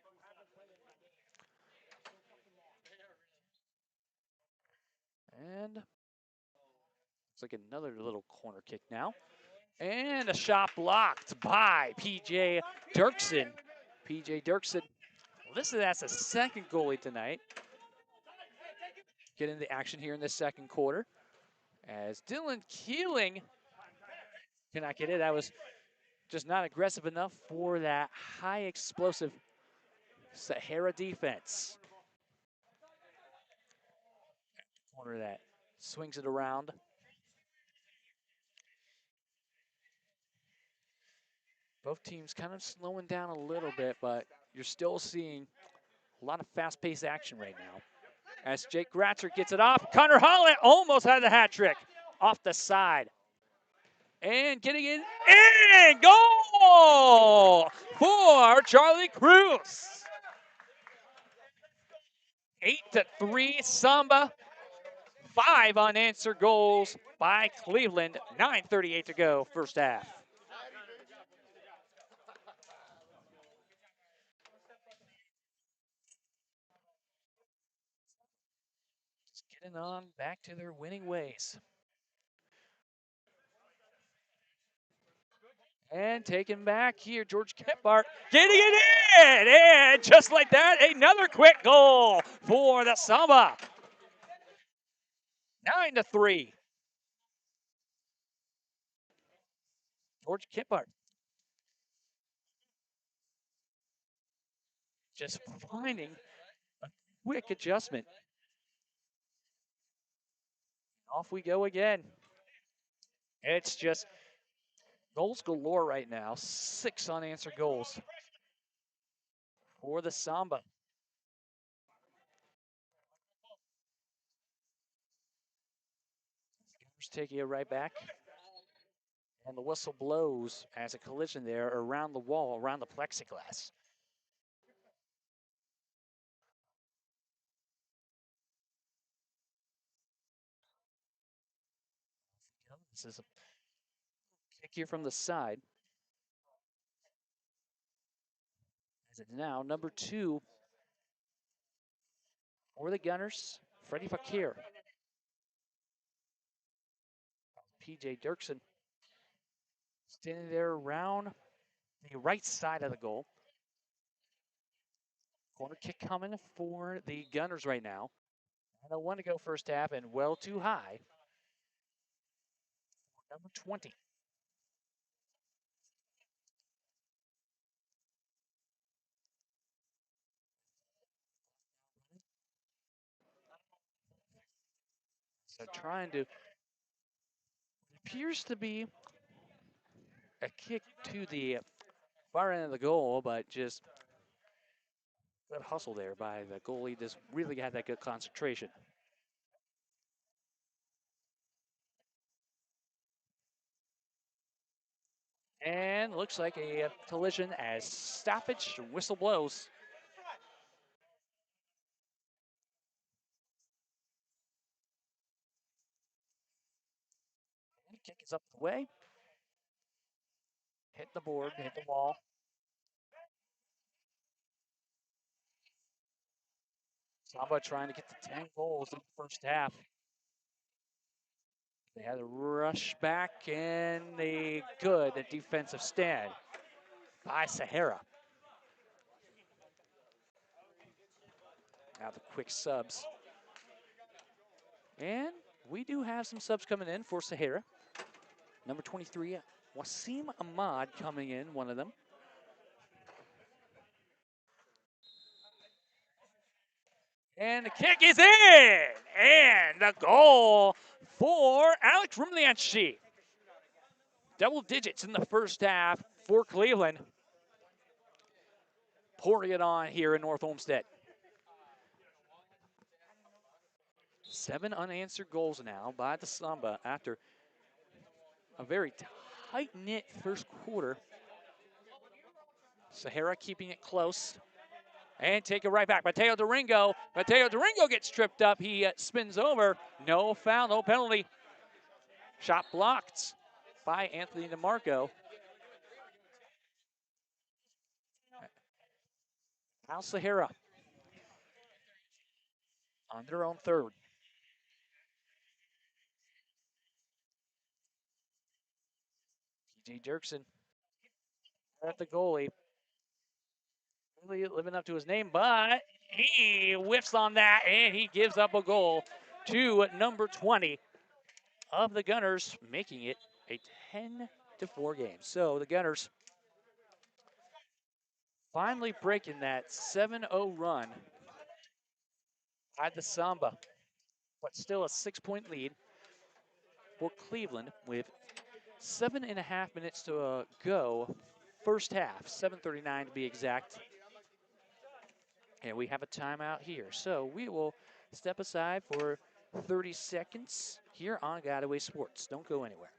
And looks like another little corner kick now. And a shot blocked by P.J. Dirksen. P.J. Dirksen, well, that's the second goalie tonight. Get into the action here in the second quarter. As Dylan Keeling cannot get it. That was just not aggressive enough for that high explosive Sahara defense. Corner that swings it around. Both teams kind of slowing down a little bit, but you're still seeing a lot of fast-paced action right now. As Jake Gratzer gets it off, Connor Holland almost had the hat trick off the side. And getting it in, goal for Charlie Cruz. 8-3 Samba. 5 unanswered goals by Cleveland. 9:38 to go, first half. Just getting on back to their winning ways. And taken back here, George Kephart getting it in! And just like that, another quick goal for the Samba. 9-3. George Kephart just finding a quick adjustment. Off we go again. It's just goals galore right now. 6 unanswered goals for the Samba. Taking it right back. And the whistle blows as a collision there around the wall, around the plexiglass. This is a kick here from the side. As it's now number 2 for the Gunners, Freddie Fakir. P.J. Dirksen standing there around the right side of the goal. Corner kick coming for the Gunners right now. And a 1 to go first half, and well too high. Number 20. So trying to, it appears to be a kick to the far end of the goal, but just good hustle there by the goalie. Just really had that good concentration. And looks like a collision as stoppage whistle blows. Kick is up the way. Hit the board, hit the wall. Samba trying to get to 10 goals in the first half. They had a rush back and a good defensive stand by Sahara. Now the quick subs. And we do have some subs coming in for Sahara. Number 23, Wasim Ahmad coming in, one of them. And the kick is in! And the goal for Alex Rumlianchi. Double digits in the first half for Cleveland. Pouring it on here in North Olmsted. 7 unanswered goals now by the Samba after a very tight-knit first quarter. Sahara keeping it close. And take it right back. Mateo Doringo. Mateo Doringo gets tripped up. He spins over. No foul, no penalty. Shot blocked by Anthony DeMarco. Al Sahara on their own third. PJ Dirksen at the goalie. Really living up to his name, but he whiffs on that and he gives up a goal to number 20 of the Gunners, making it a 10-4 game. So the Gunners finally breaking that 7-0 run at the Samba, but still a 6-point lead for Cleveland with 7.5 minutes to go. First half, 7:39 to be exact. And we have a timeout here. So we will step aside for 30 seconds here on Godaway Sports. Don't go anywhere.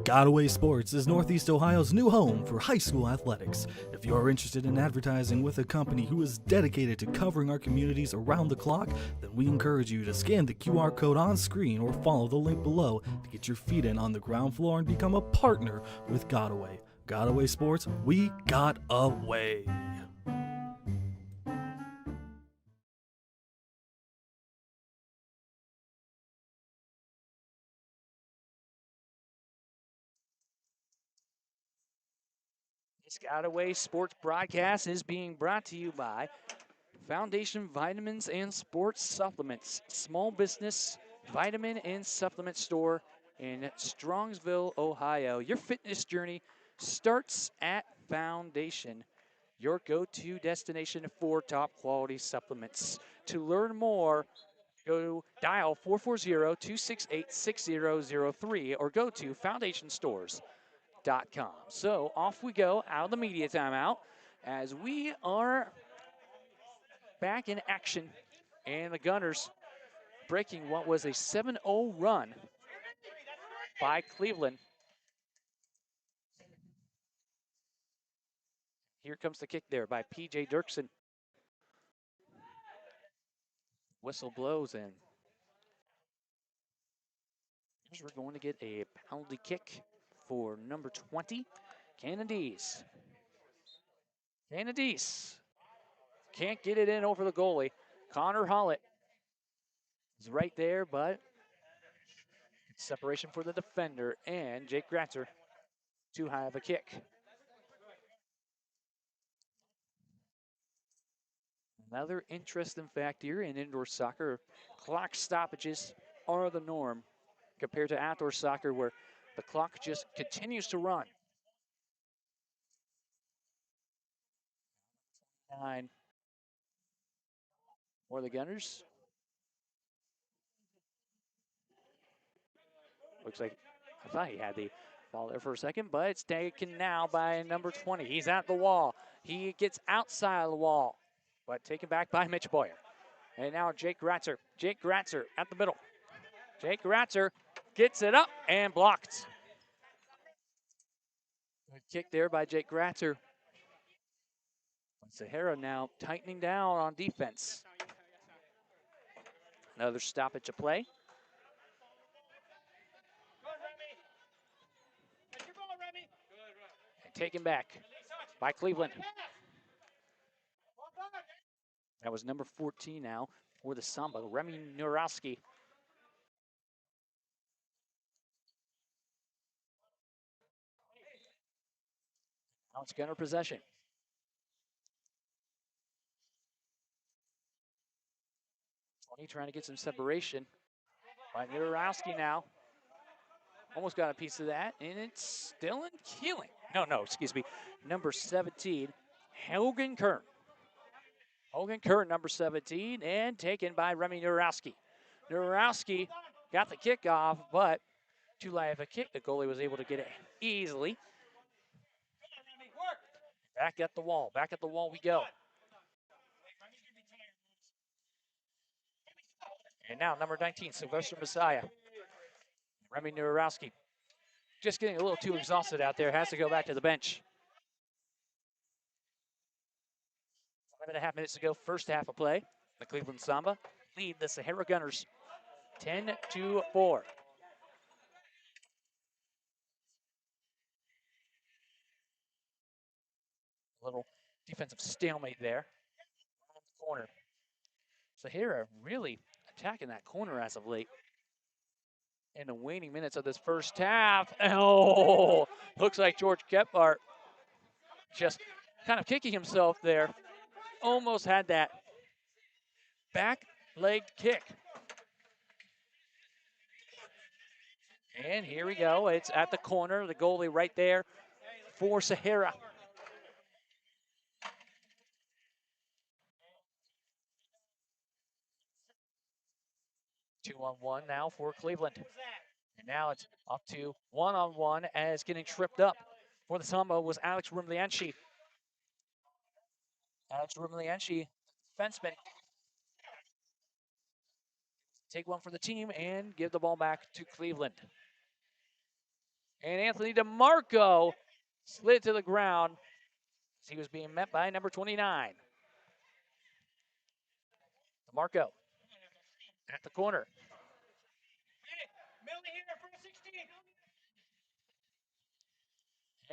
Godaway Sports is Northeast Ohio's new home for high school athletics. If you are interested in advertising with a company who is dedicated to covering our communities around the clock, then we encourage you to scan the QR code on screen or follow the link below to get your feet in on the ground floor and become a partner with Godaway. Godaway Sports, we got away. This Godaway Sports broadcast is being brought to you by Foundation Vitamins and Sports Supplements, small business vitamin and supplement store in Strongsville, Ohio. Your fitness journey starts at Foundation, your go-to destination for top quality supplements. To learn more, go dial 440-268-6003 or go to foundationstores.com. So off we go out of the media timeout as we are back in action, and the Gunners breaking what was a 7-0 run by Cleveland. Here comes the kick there by PJ Dirksen. Whistle blows in. We're going to get a penalty kick for number 20, Cannadies. Cannadies can't get it in over the goalie. Connor Hollett is right there, but separation for the defender, and Jake Gratzer too high of a kick. Another interesting fact here in indoor soccer, clock stoppages are the norm compared to outdoor soccer where the clock just continues to run. 9 for the Gunners. Looks like I thought he had the ball there for a second, but it's taken now by number 20. He's at the wall. He gets outside of the wall, but taken back by Mitch Boyer. And now Jake Gratzer. Jake Gratzer at the middle. Jake Gratzer gets it up and blocked. Good kick there by Jake Gratzer. Sahara now tightening down on defense. Another stoppage of play. And taken back by Cleveland. That was number 14 now for the Samba, Remy Nurowski. Now it's Gunner possession. 20 trying to get some separation by Nurowski now. Almost got a piece of that, and it's Dylan Keeling. No, excuse me. Number 17, Hogan Kern. Hogan Kern, number 17, and taken by Remy Nurowski. Nurowski got the kickoff, but too light of a kick. The goalie was able to get it easily. Back at the wall we go. And now number 19, Sylvester Messiah. Remy Nurowski just getting a little too exhausted out there, has to go back to the bench. 5.5 minutes to go, first half of play. The Cleveland Samba lead the Sahara Gunners 10-4. A little defensive stalemate there. Corner. Sahara really attacking that corner as of late. In the waning minutes of this first half. Oh, looks like George Kephart just kind of kicking himself there. Almost had that back leg kick. And here we go. It's at the corner. The goalie right there for Sahara. Two-on-one now for Cleveland. And now it's up to one-on-one as getting tripped up for the Samba was Alex Rumlianchi. Alex Rumlianchi, defenseman. Take one for the team and give the ball back to Cleveland. And Anthony DeMarco slid to the ground as he was being met by number 29. DeMarco at the corner.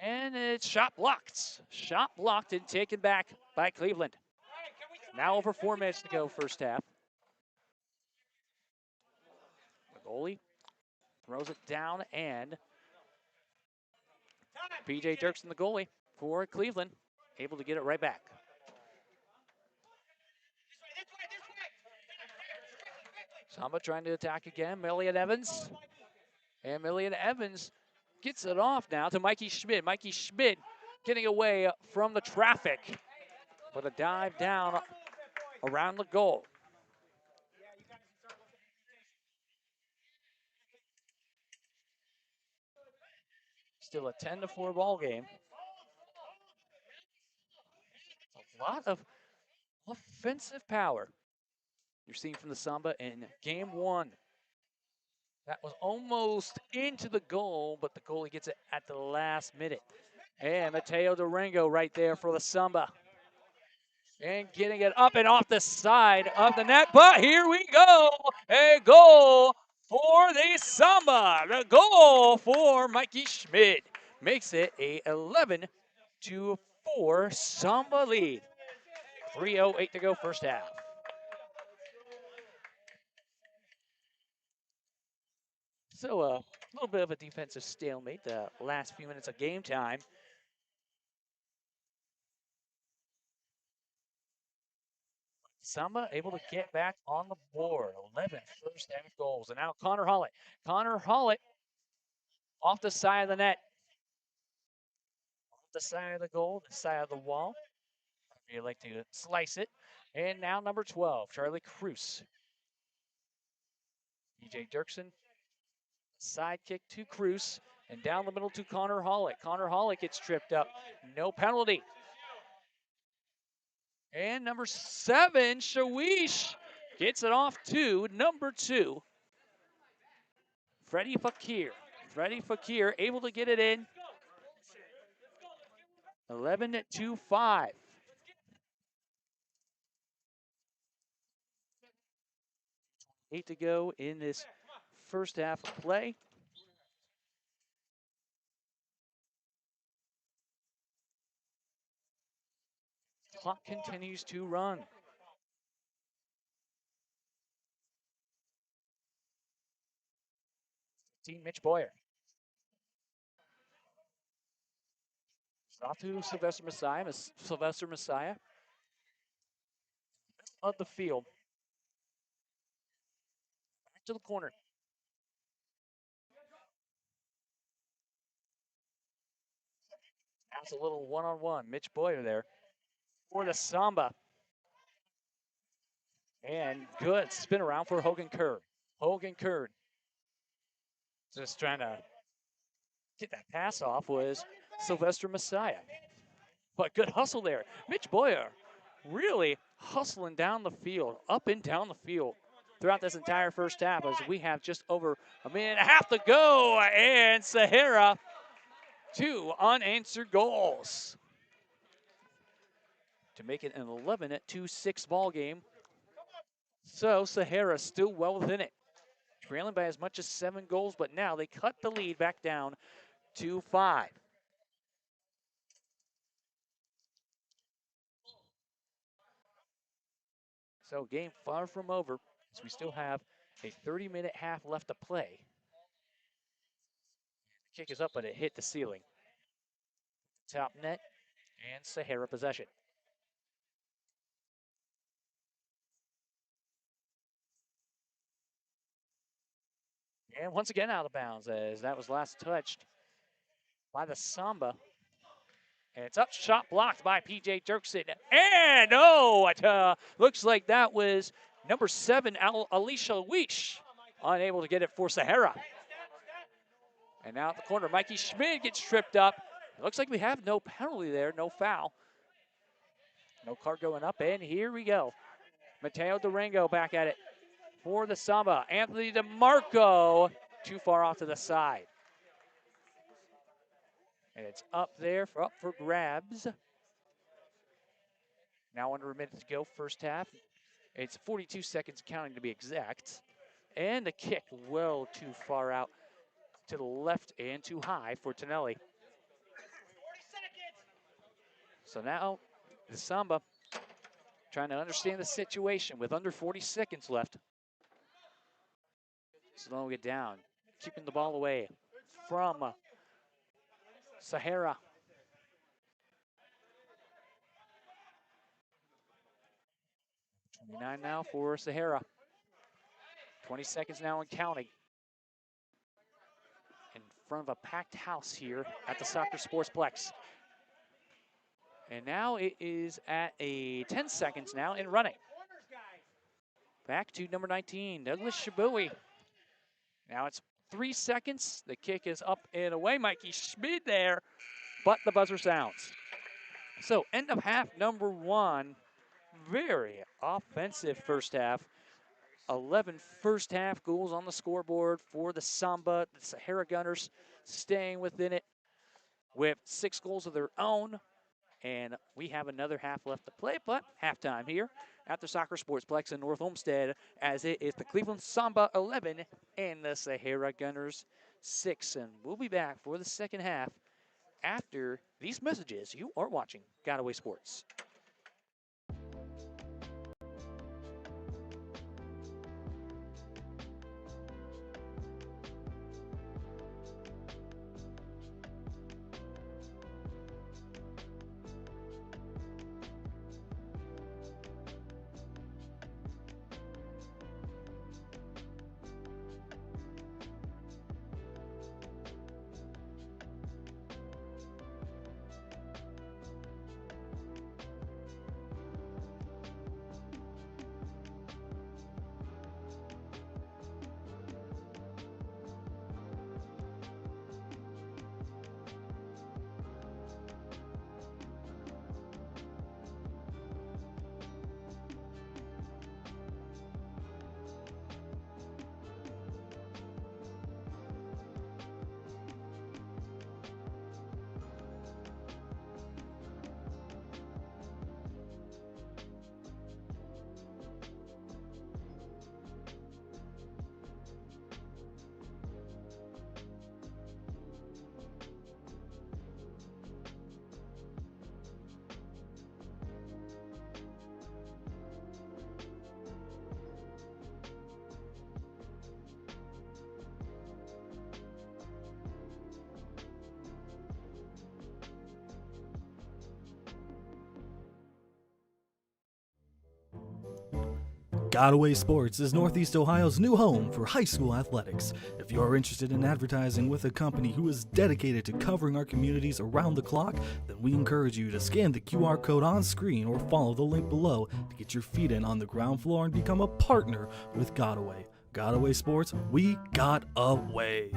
And it's shot blocked. Shot blocked and taken back by Cleveland. Now over 4 minutes to go, first half. The goalie throws it down, and PJ Dirksen, the goalie for Cleveland, able to get it right back. Samba trying to attack again. Millian Evans. And Millian Evans gets it off now to Mikey Schmidt. Mikey Schmidt getting away from the traffic with a dive down around the goal. Still a 10-4 ball game. A lot of offensive power you're seeing from the Samba in game one. That was almost into the goal, but the goalie gets it at the last minute. And Mateo Durango right there for the Samba. And getting it up and off the side of the net. But here we go. A goal for the Samba. The goal for Mikey Schmidt makes it a 11-4 Samba lead. 3:08 to go, first half. So a little bit of a defensive stalemate the last few minutes of game time. Samba able to get back on the board. 11 first half goals. And now Connor Hollett. Connor Hollett off the side of the net. Off the side of the goal, the side of the wall. You like to slice it. And now number 12, Charlie Cruz. EJ Dirksen. Side kick to Cruz. And down the middle to Connor Hollett. Connor Hollett gets tripped up. No penalty. And number 7, Shawish, gets it off to number 2, Freddie Fakir. Freddie Fakir able to get it in. 11-5. 8 to go in this first half of play. Clock continues to run. Team Mitch Boyer. It's off to Sylvester Messiah. Sylvester Messiah of the field. Back to the corner. That's a little one-on-one. Mitch Boyer there for the Samba. And good spin around for Hogan Kurd. Hogan Kurd just trying to get that pass off was Sylvester Messiah. But good hustle there. Mitch Boyer really hustling down the field, up and down the field throughout this entire first half as we have just over a minute and a half to go. And Sahara, 2 unanswered goals to make it an 11-6 ball game. So Sahara still well within it, trailing by as much as 7 goals, but now they cut the lead back down to 5. So game far from over, as we still have a 30-minute half left to play. The kick is up, but it hit the ceiling. Top net and Sahara possession. And once again out of bounds, as that was last touched by the Samba. And it's up, shot blocked by P.J. Dirksen. And it looks like that was number 7, Alicia Weish, unable to get it for Sahara. And now at the corner, Mikey Schmid gets tripped up. It looks like we have no penalty there, no foul. No card going up, and here we go. Mateo Durango back at it for the Samba. Anthony DeMarco too far off to the side. And it's up there, up for grabs. Now under a minute to go, first half. It's 42 seconds counting to be exact. And the kick well too far out to the left and too high for Tonelli. So now the Samba trying to understand the situation with under 40 seconds left. Slowing it down, keeping the ball away from Sahara. .29 now for Sahara. 20 seconds now and counting. In front of a packed house here at the Soccer Sportsplex. And now it is at a 10 seconds now in running. Back to number 19, Douglas Shabui. Now it's 3 seconds. The kick is up and away. Mikey Schmid there, but the buzzer sounds. So end of half number 1. Very offensive first half. 11 first half goals on the scoreboard for the Samba. The Sahara Gunners staying within it with 6 goals of their own. And we have another half left to play, but halftime here at the Soccer Sportsplex in North Olmsted, as it is the Cleveland Samba 11 and the Sahara Gunners 6. And we'll be back for the second half after these messages. You are watching Godaway Sports. Godaway Sports is Northeast Ohio's new home for high school athletics. If you're interested in advertising with a company who is dedicated to covering our communities around the clock, then we encourage you to scan the QR code on screen or follow the link below to get your feet in on the ground floor and become a partner with Godaway. Godaway Sports, we got away.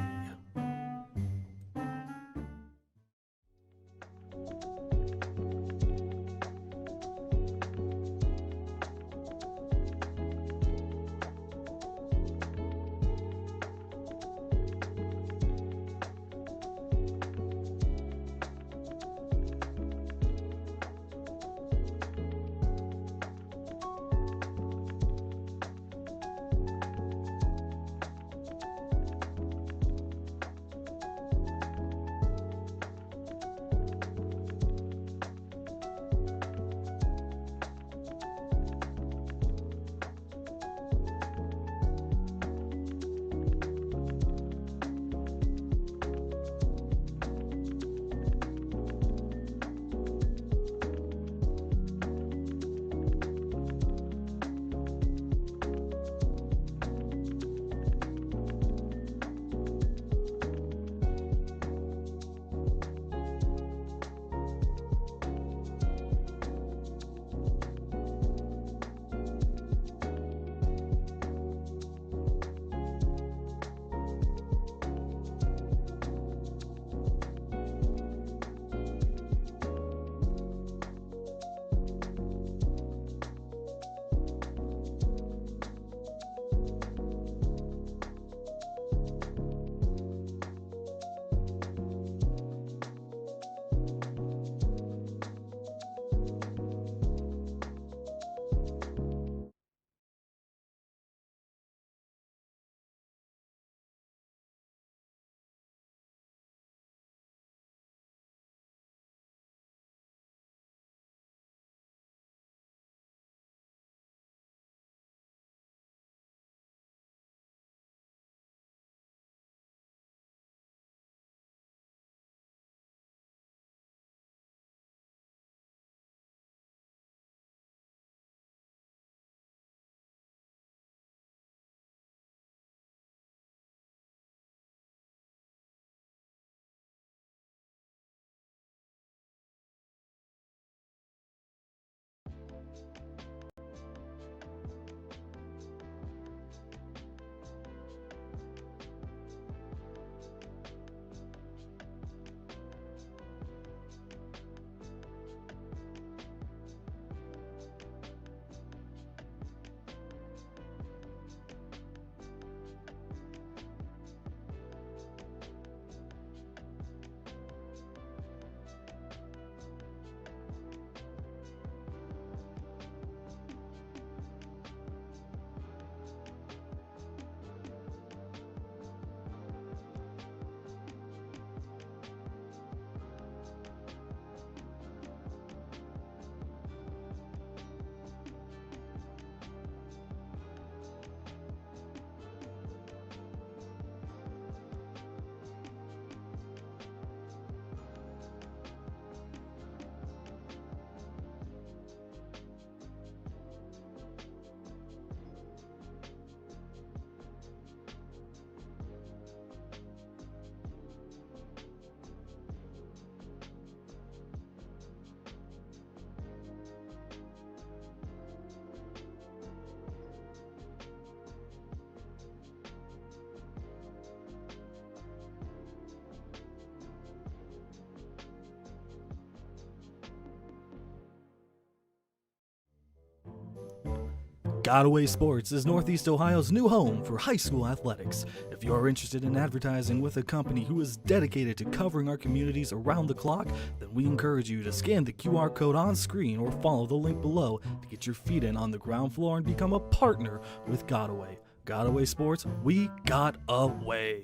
Godaway Sports is Northeast Ohio's new home for high school athletics. If you're interested in advertising with a company who is dedicated to covering our communities around the clock, then we encourage you to scan the QR code on screen or follow the link below to get your feet in on the ground floor and become a partner with Godaway. Godaway Sports, we got away.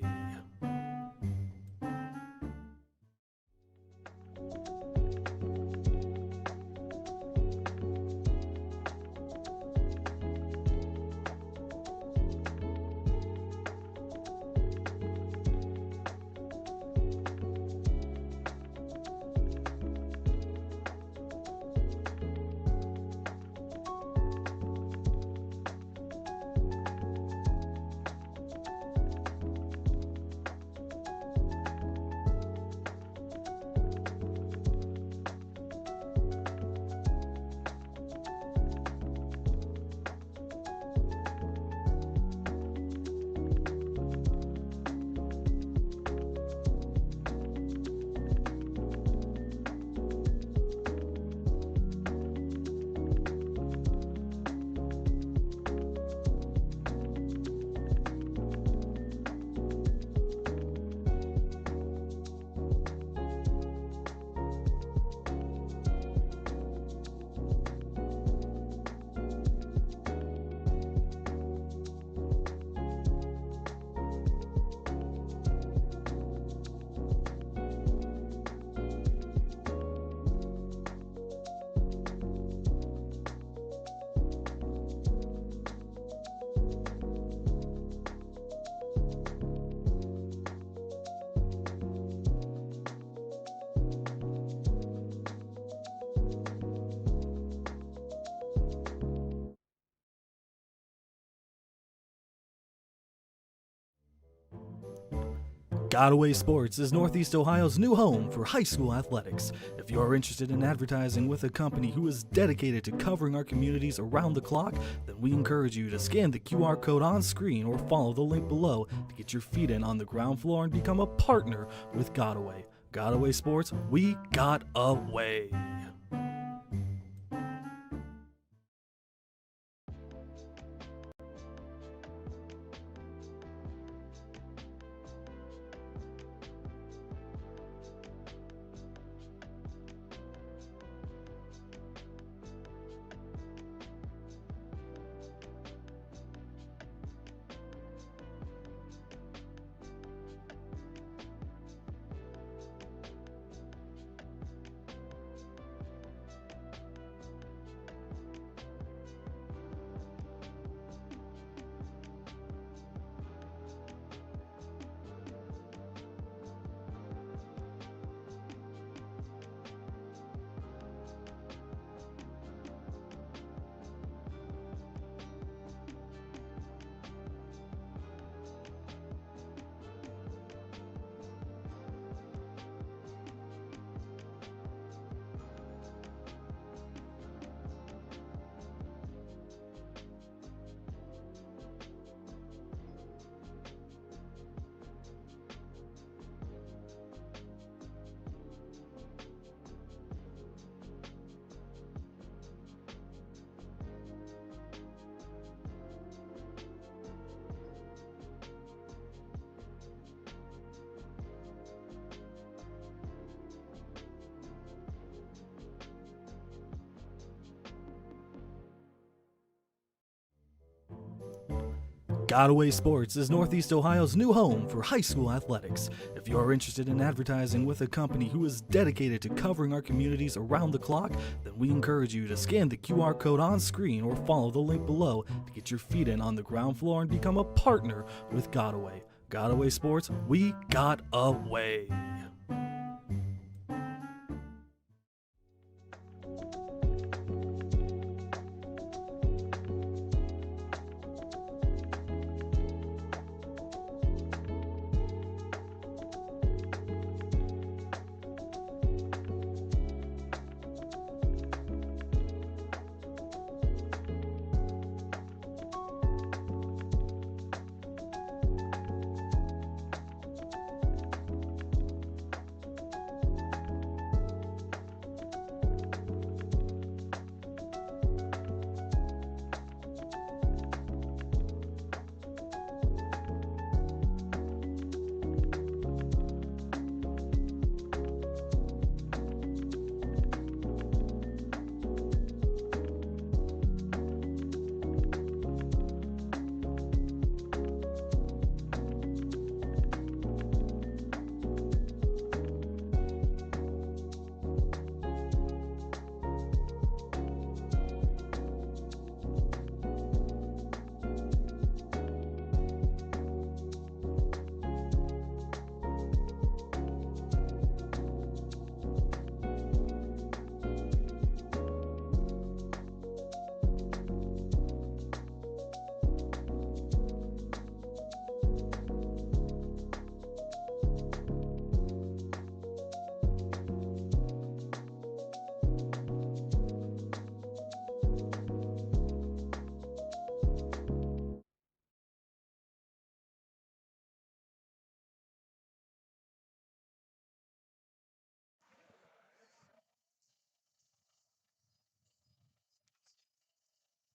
Godaway Sports is Northeast Ohio's new home for high school athletics. If you are interested in advertising with a company who is dedicated to covering our communities around the clock, then we encourage you to scan the QR code on screen or follow the link below to get your feet in on the ground floor and become a partner with Godaway. Godaway Sports, we got away. Godaway Sports is Northeast Ohio's new home for high school athletics. If you are interested in advertising with a company who is dedicated to covering our communities around the clock, then we encourage you to scan the QR code on screen or follow the link below to get your feet in on the ground floor and become a partner with Godaway. Godaway Sports, we got away.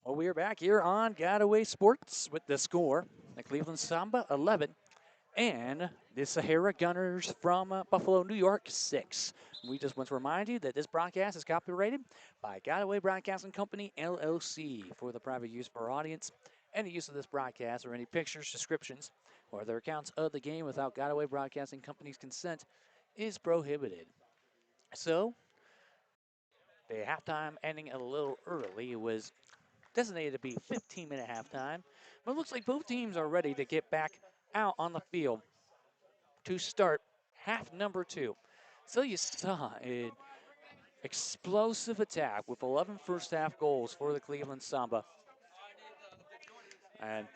Well, we are back here on Godaway Sports with the score. The Cleveland Samba 11 and the Sahara Gunners from Buffalo, New York 6. We just want to remind you that this broadcast is copyrighted by Godaway Broadcasting Company, LLC, for the private use of our audience. Any use of this broadcast or any pictures, descriptions, or other accounts of the game without Godaway Broadcasting Company's consent is prohibited. So, the halftime ending a little early. It was designated to be 15-minute halftime. But it looks like both teams are ready to get back out on the field to start half number 2. So you saw an explosive attack with 11 first half goals for the Cleveland Samba. And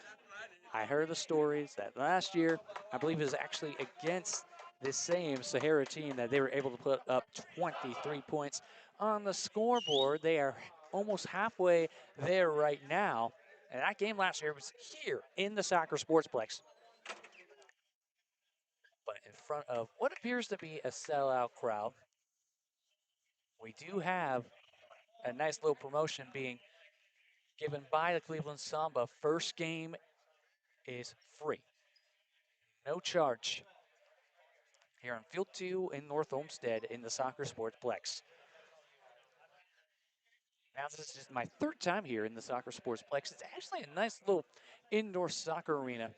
I heard the stories that last year, I believe it was actually against this same Sahara team that they were able to put up 23 points on the scoreboard. They are almost halfway there right now. And that game last year was here in the Soccer Sportsplex, but in front of what appears to be a sellout crowd. We do have a nice little promotion being given by the Cleveland Samba. First game is free, no charge, here on Field 2 in North Olmsted in the Soccer Sportsplex. Now, this is just my third time here in the Soccer Sportsplex. It's actually a nice little indoor soccer arena. It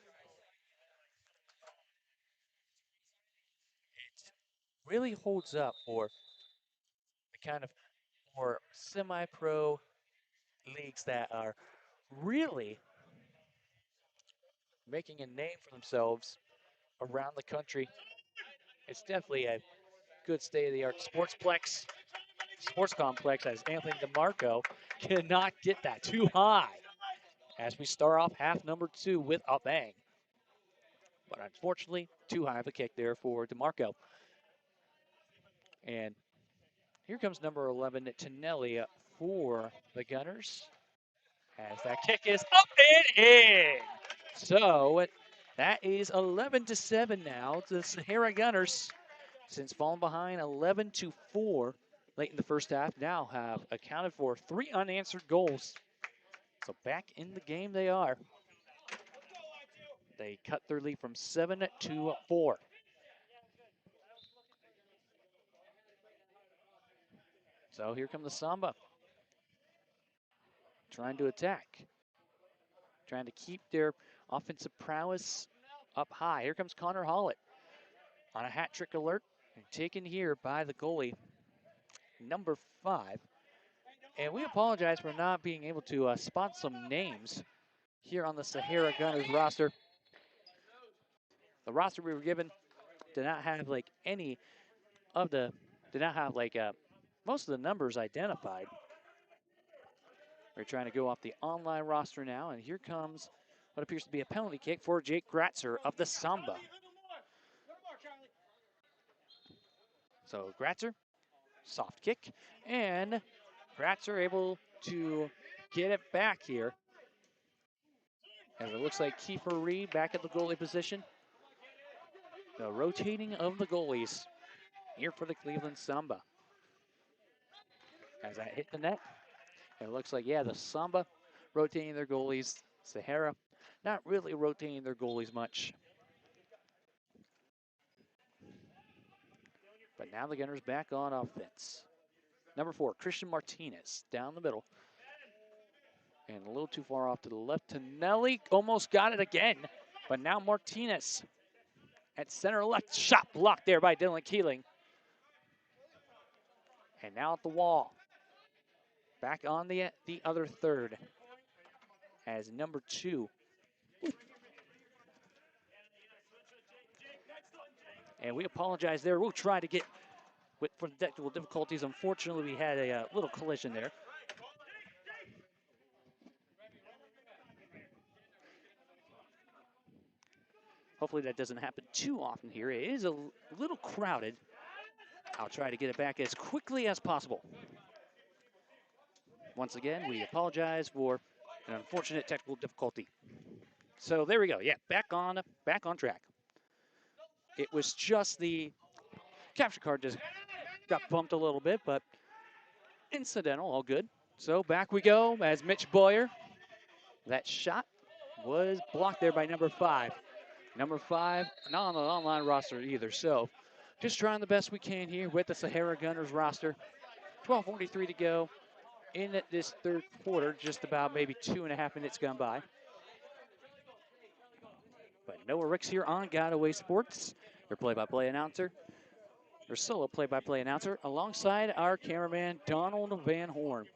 really holds up for the kind of more semi-pro leagues that are really making a name for themselves around the country. It's definitely a good state-of-the-art sports complex, as Anthony DeMarco cannot get that too high as we start off half number 2 with a bang. But unfortunately, too high of a kick there for DeMarco. And here comes number 11, Tonelli, for the Gunners. As that kick is up and in. So that is 11-7 now to the Sahara Gunners. Since falling behind 11-4 late in the first half, now have accounted for 3 unanswered goals. So back in the game they are. They cut their lead from 7-4. So here come the Samba. Trying to attack. Trying to keep their offensive prowess up high. Here comes Connor Hollett on a hat trick alert. And taken here by the goalie, number 5. And we apologize for not being able to spot some names here on the Sahara Gunners roster. The roster we were given did not have like any of the, did not have like most of the numbers identified. We're trying to go off the online roster now, and here comes what appears to be a penalty kick for Jake Gratzer of the Samba. So Gratzer, soft kick, and Gratzer able to get it back here. As it looks like Kiefer Reed back at the goalie position. The rotating of the goalies here for the Cleveland Samba. As that hit the net, it looks like, yeah, the Samba rotating their goalies. Sahara not really rotating their goalies much. But now the Gunners back on offense. Number 4, Christian Martinez down the middle. And a little too far off to the left. Tonelli almost got it again. But now Martinez at center left. Shot blocked there by Dylan Keeling. And now at the wall. Back on the other third. As number 2. And we apologize there. We'll try to get for the technical difficulties. Unfortunately, we had a little collision there. Hopefully that doesn't happen too often here. It is a little crowded. I'll try to get it back as quickly as possible. Once again, we apologize for an unfortunate technical difficulty. So there we go. Yeah, back on track. It was just the capture card just got bumped a little bit, but incidental, all good. So back we go as Mitch Boyer. That shot was blocked there by number 5. Number 5, not on the online roster either. So just trying the best we can here with the Sahara Gunners roster. 12:43 to go in this third quarter. Just about maybe 2.5 minutes gone by. But Noah Ricks here on Godaway Sports, your play-by-play announcer, your solo play-by-play announcer, alongside our cameraman, Donald Van Horn.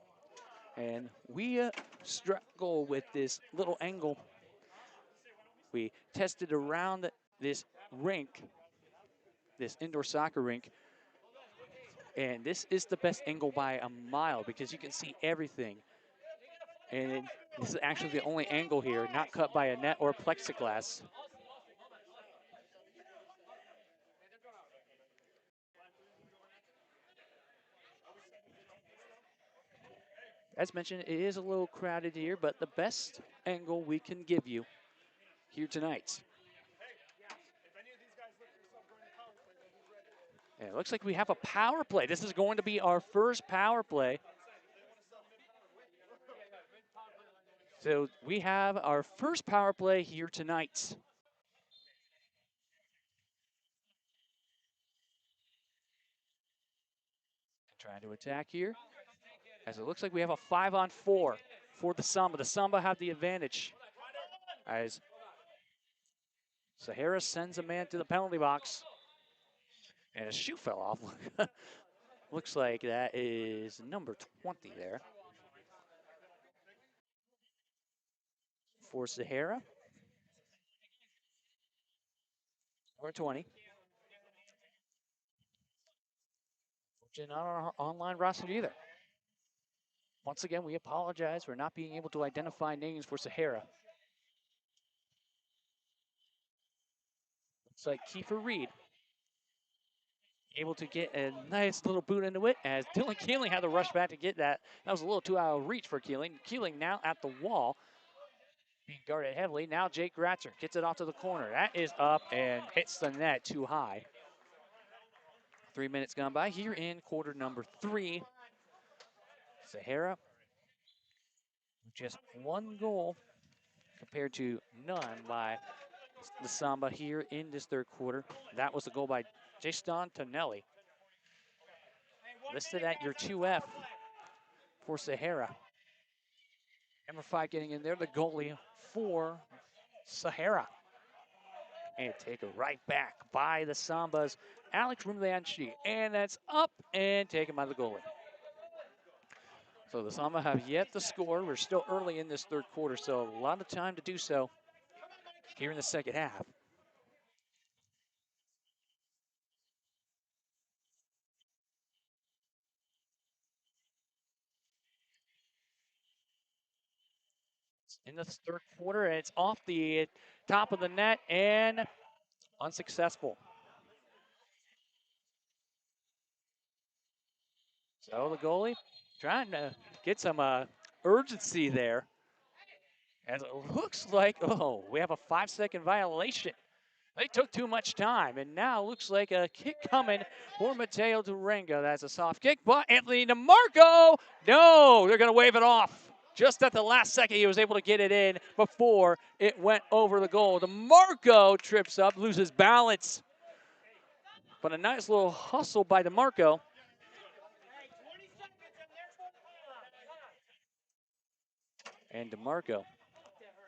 And we struggle with this little angle. We tested around this rink, this indoor soccer rink, and this is the best angle by a mile because you can see everything. And This is actually the only angle here, not cut by a net or plexiglass. As mentioned, it is a little crowded here, but the best angle we can give you here tonight. And it looks like we have a power play. This is going to be our first power play. So we have our first power play here tonight. Trying to attack here, as it looks like we have a 5-on-4 for the Samba. The Samba have the advantage, as Sahara sends a man to the penalty box, and his shoe fell off. Looks like that is number 20 there for Sahara. Number 20. Which is not on our online roster either. Once again, we apologize for not being able to identify names for Sahara. Looks like Kiefer Reed able to get a nice little boot into it, as Dylan Keeling had to rush back to get that. That was a little too out of reach for Keeling. Keeling now at the wall, being guarded heavily. Now Jake Gratzer gets it off to the corner. That is up and hits the net too high. 3 minutes gone by here in quarter number 3. Sahara with just 1 goal compared to none by the Samba here in this third quarter. That was the goal by Jason Tonelli. Listed at your 2F for Sahara. Number 5 getting in there, the goalie for Sahara. And take it right back by the Sambas, Alex Rumlianchi. And that's up and taken by the goalie. So the Samba have yet to score. We're still early in this third quarter, so a lot of time to do so here in the second half. In the third quarter, and it's off the top of the net and unsuccessful. So the goalie trying to get some urgency there. As it looks like, oh, we have a 5-second violation. They took too much time, and now looks like a kick coming for Mateo Durango. That's a soft kick, but Anthony DeMarco, no, they're going to wave it off. Just at the last second, he was able to get it in before it went over the goal. DeMarco trips up, loses balance. But a nice little hustle by DeMarco. And DeMarco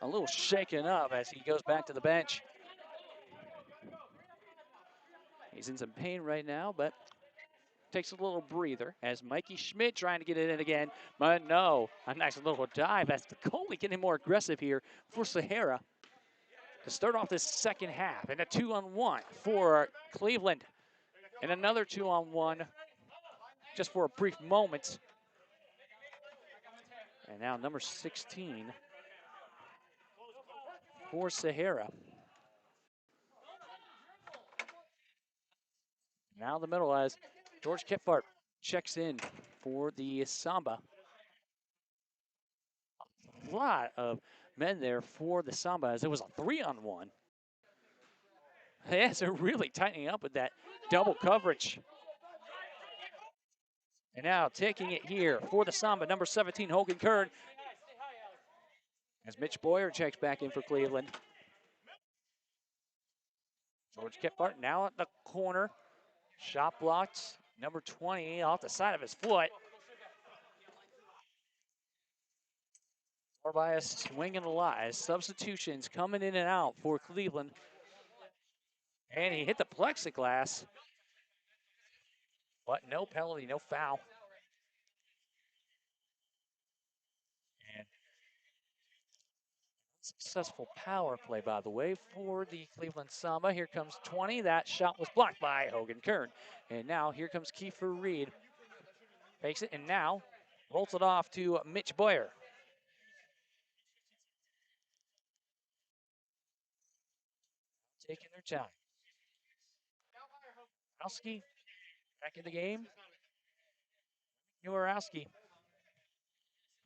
a little shaken up as he goes back to the bench. He's in some pain right now, but takes a little breather as Mikey Schmidt trying to get it in again. But no, a nice little dive as the goalie getting more aggressive here for Sahara to start off this second half. And a 2-on-1 for Cleveland. And another 2-on-1 just for a brief moment. And now number 16 for Sahara. Now in the middle as George Kipfart checks in for the Samba. A lot of men there for the Samba as it was a 3-on-1. Yes, they're really tightening up with that double coverage. And now taking it here for the Samba, number 17, Hogan Kern. As Mitch Boyer checks back in for Cleveland. George Kipfart now at the corner. Shot blocked, number 20 off the side of his foot. Or by a swing and a lot as substitutions coming in and out for Cleveland. And he hit the plexiglass. But no penalty, no foul. And successful power play, by the way, for the Cleveland Samba. Here comes 20. That shot was blocked by Hogan Kern. And now here comes Kiefer Reed. Fakes it and now rolls it off to Mitch Boyer. taking their time. Orowski back in the game. Orowski,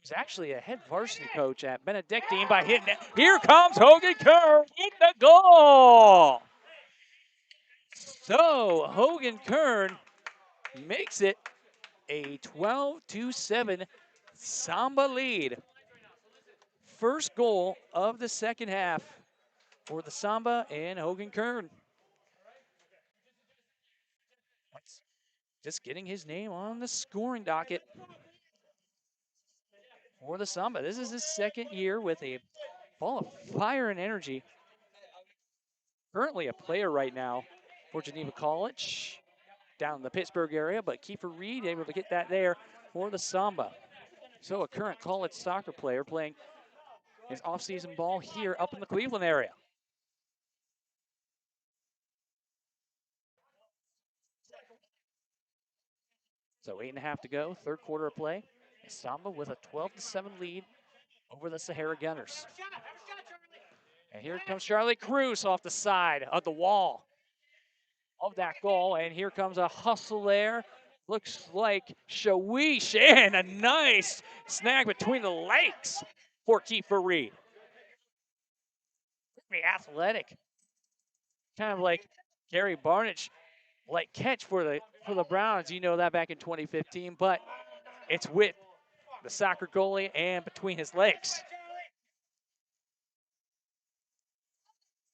who's actually a head varsity coach at Benedictine, by hitting it. Here comes Hogan Kern in the goal. So Hogan Kern makes it a 12-7 Samba lead. First goal of the second half for the Samba and Hogan Kern. Just getting his name on the scoring docket for the Samba. This is his second year with a ball of fire and energy. Currently a player right now for Geneva College down in the Pittsburgh area, but Kiefer Reed able to get that there for the Samba. So a current college soccer player playing his off-season ball here up in the Cleveland area. So 8.5 to go, third quarter of play. Samba with a 12-7 lead over the Sahara Gunners. And here comes Charlie Cruz off the side of the wall of that goal. And here comes a hustle there. Looks like Shawish, and a nice snag between the legs for Kiefer Reed. Pretty athletic. Kind of like Gary Barnage like catch for the Browns. You know that back in 2015, but it's with the soccer goalie and between his legs.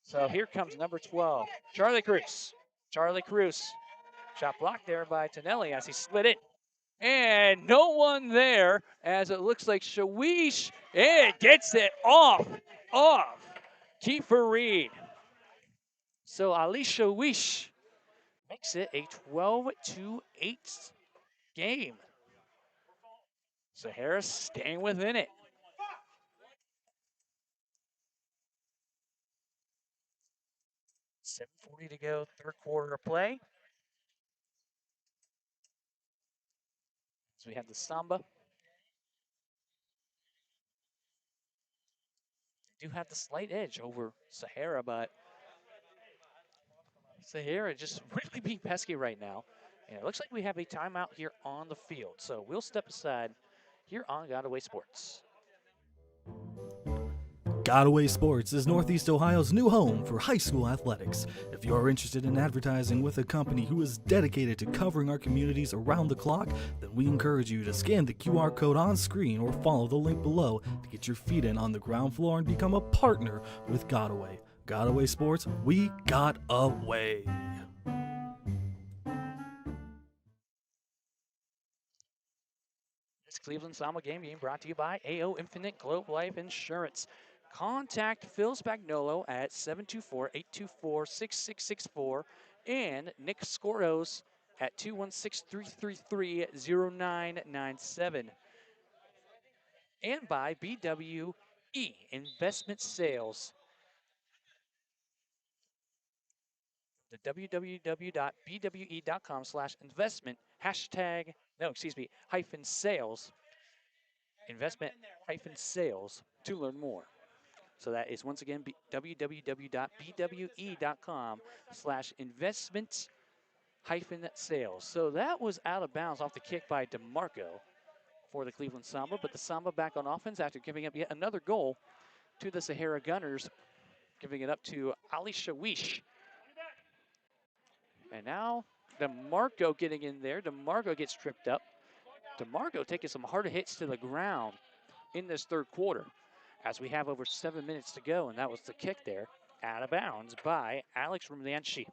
So here comes number 12, Charlie Cruz. Charlie Cruz. Shot blocked there by Tonelli as he slid it. And no one there as it looks like Shawish, it gets it off Kiefer Reed. So Ali Shawish makes it a 12-8 game. Sahara staying within it. $7:40 to go, third quarter of play. So we have the Samba. They do have the slight edge over Sahara, but Sahara just really being pesky right now. And it looks like we have a timeout here on the field. So we'll step aside here on Godaway Sports. Godaway Sports is Northeast Ohio's new home for high school athletics. If you are interested in advertising with a company who is dedicated to covering our communities around the clock, then we encourage you to scan the QR code on screen or follow the link below to get your feet in on the ground floor and become a partner with Godaway. Godaway Sports, we got away. This Cleveland Samba game being brought to you by AO Infinite Globe Life Insurance. Contact Phil Spagnolo at 724-824-6664 and Nick Scordos at 216-333-0997. And by BWE Investment Sales. The www.bwe.com/investment hyphen sales, investment hyphen sales to learn more. So that is once again www.bwe.com/investment hyphen sales. So that was out of bounds off the kick by DeMarco for the Cleveland Samba, but the Samba back on offense after giving up yet another goal to the Sahara Gunners, giving it up to Ali Shawish. And now DeMarco getting in there. DeMarco gets tripped up. DeMarco taking some hard hits to the ground in this third quarter as we have over 7 minutes to go, and that was the kick there out of bounds by Alex Romanchi.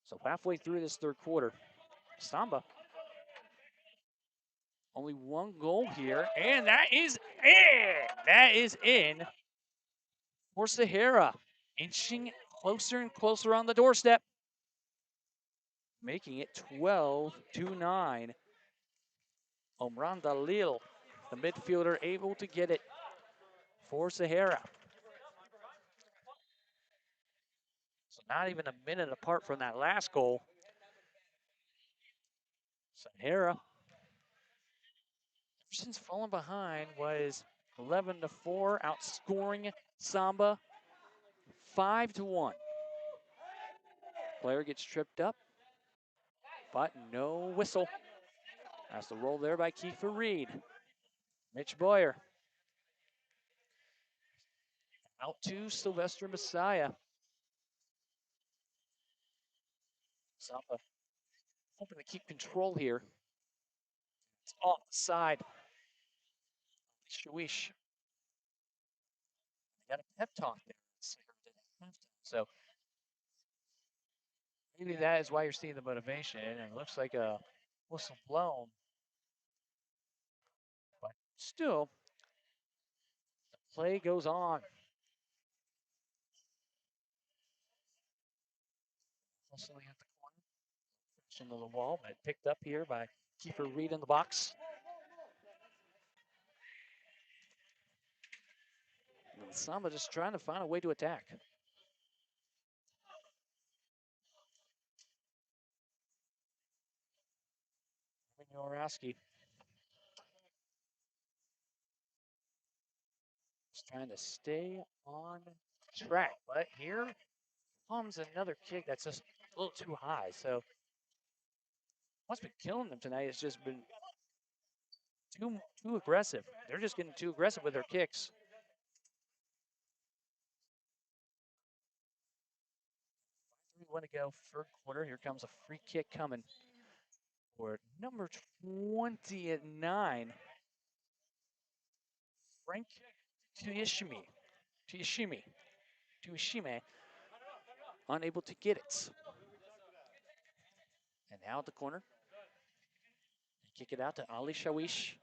So halfway through this third quarter, Samba only one goal here, and that is in. That is in for Sahara, inching closer and closer on the doorstep, making it 12-9. Omran Dalil, the midfielder, able to get it for Sahara. So not even a minute apart from that last goal. Sahara, ever since falling behind, was 11-4, outscoring Samba 5-1. Player gets tripped up, but no whistle. Has the roll there by Kiefer Reed. Mitch Boyer. Out to Sylvester Messiah. Samba hoping to keep control here. It's off the side. Shawish. Got a pep talk there. So maybe that is why you're seeing the motivation. And it looks like a whistle blown. But still, the play goes on. Hustling at the corner. Into the wall, but picked up here by Kiefer Reed in the box. And Samba just trying to find a way to attack. Jaworski just trying to stay on track, but here comes another kick that's just a little too high. So what's been killing them tonight has just been too aggressive. They're just getting too aggressive with their kicks. We want to go third quarter. Here comes a free kick coming for number 29, Frank Tuyishime, unable to get it. And now at the corner, kick it out to Ali Shawish.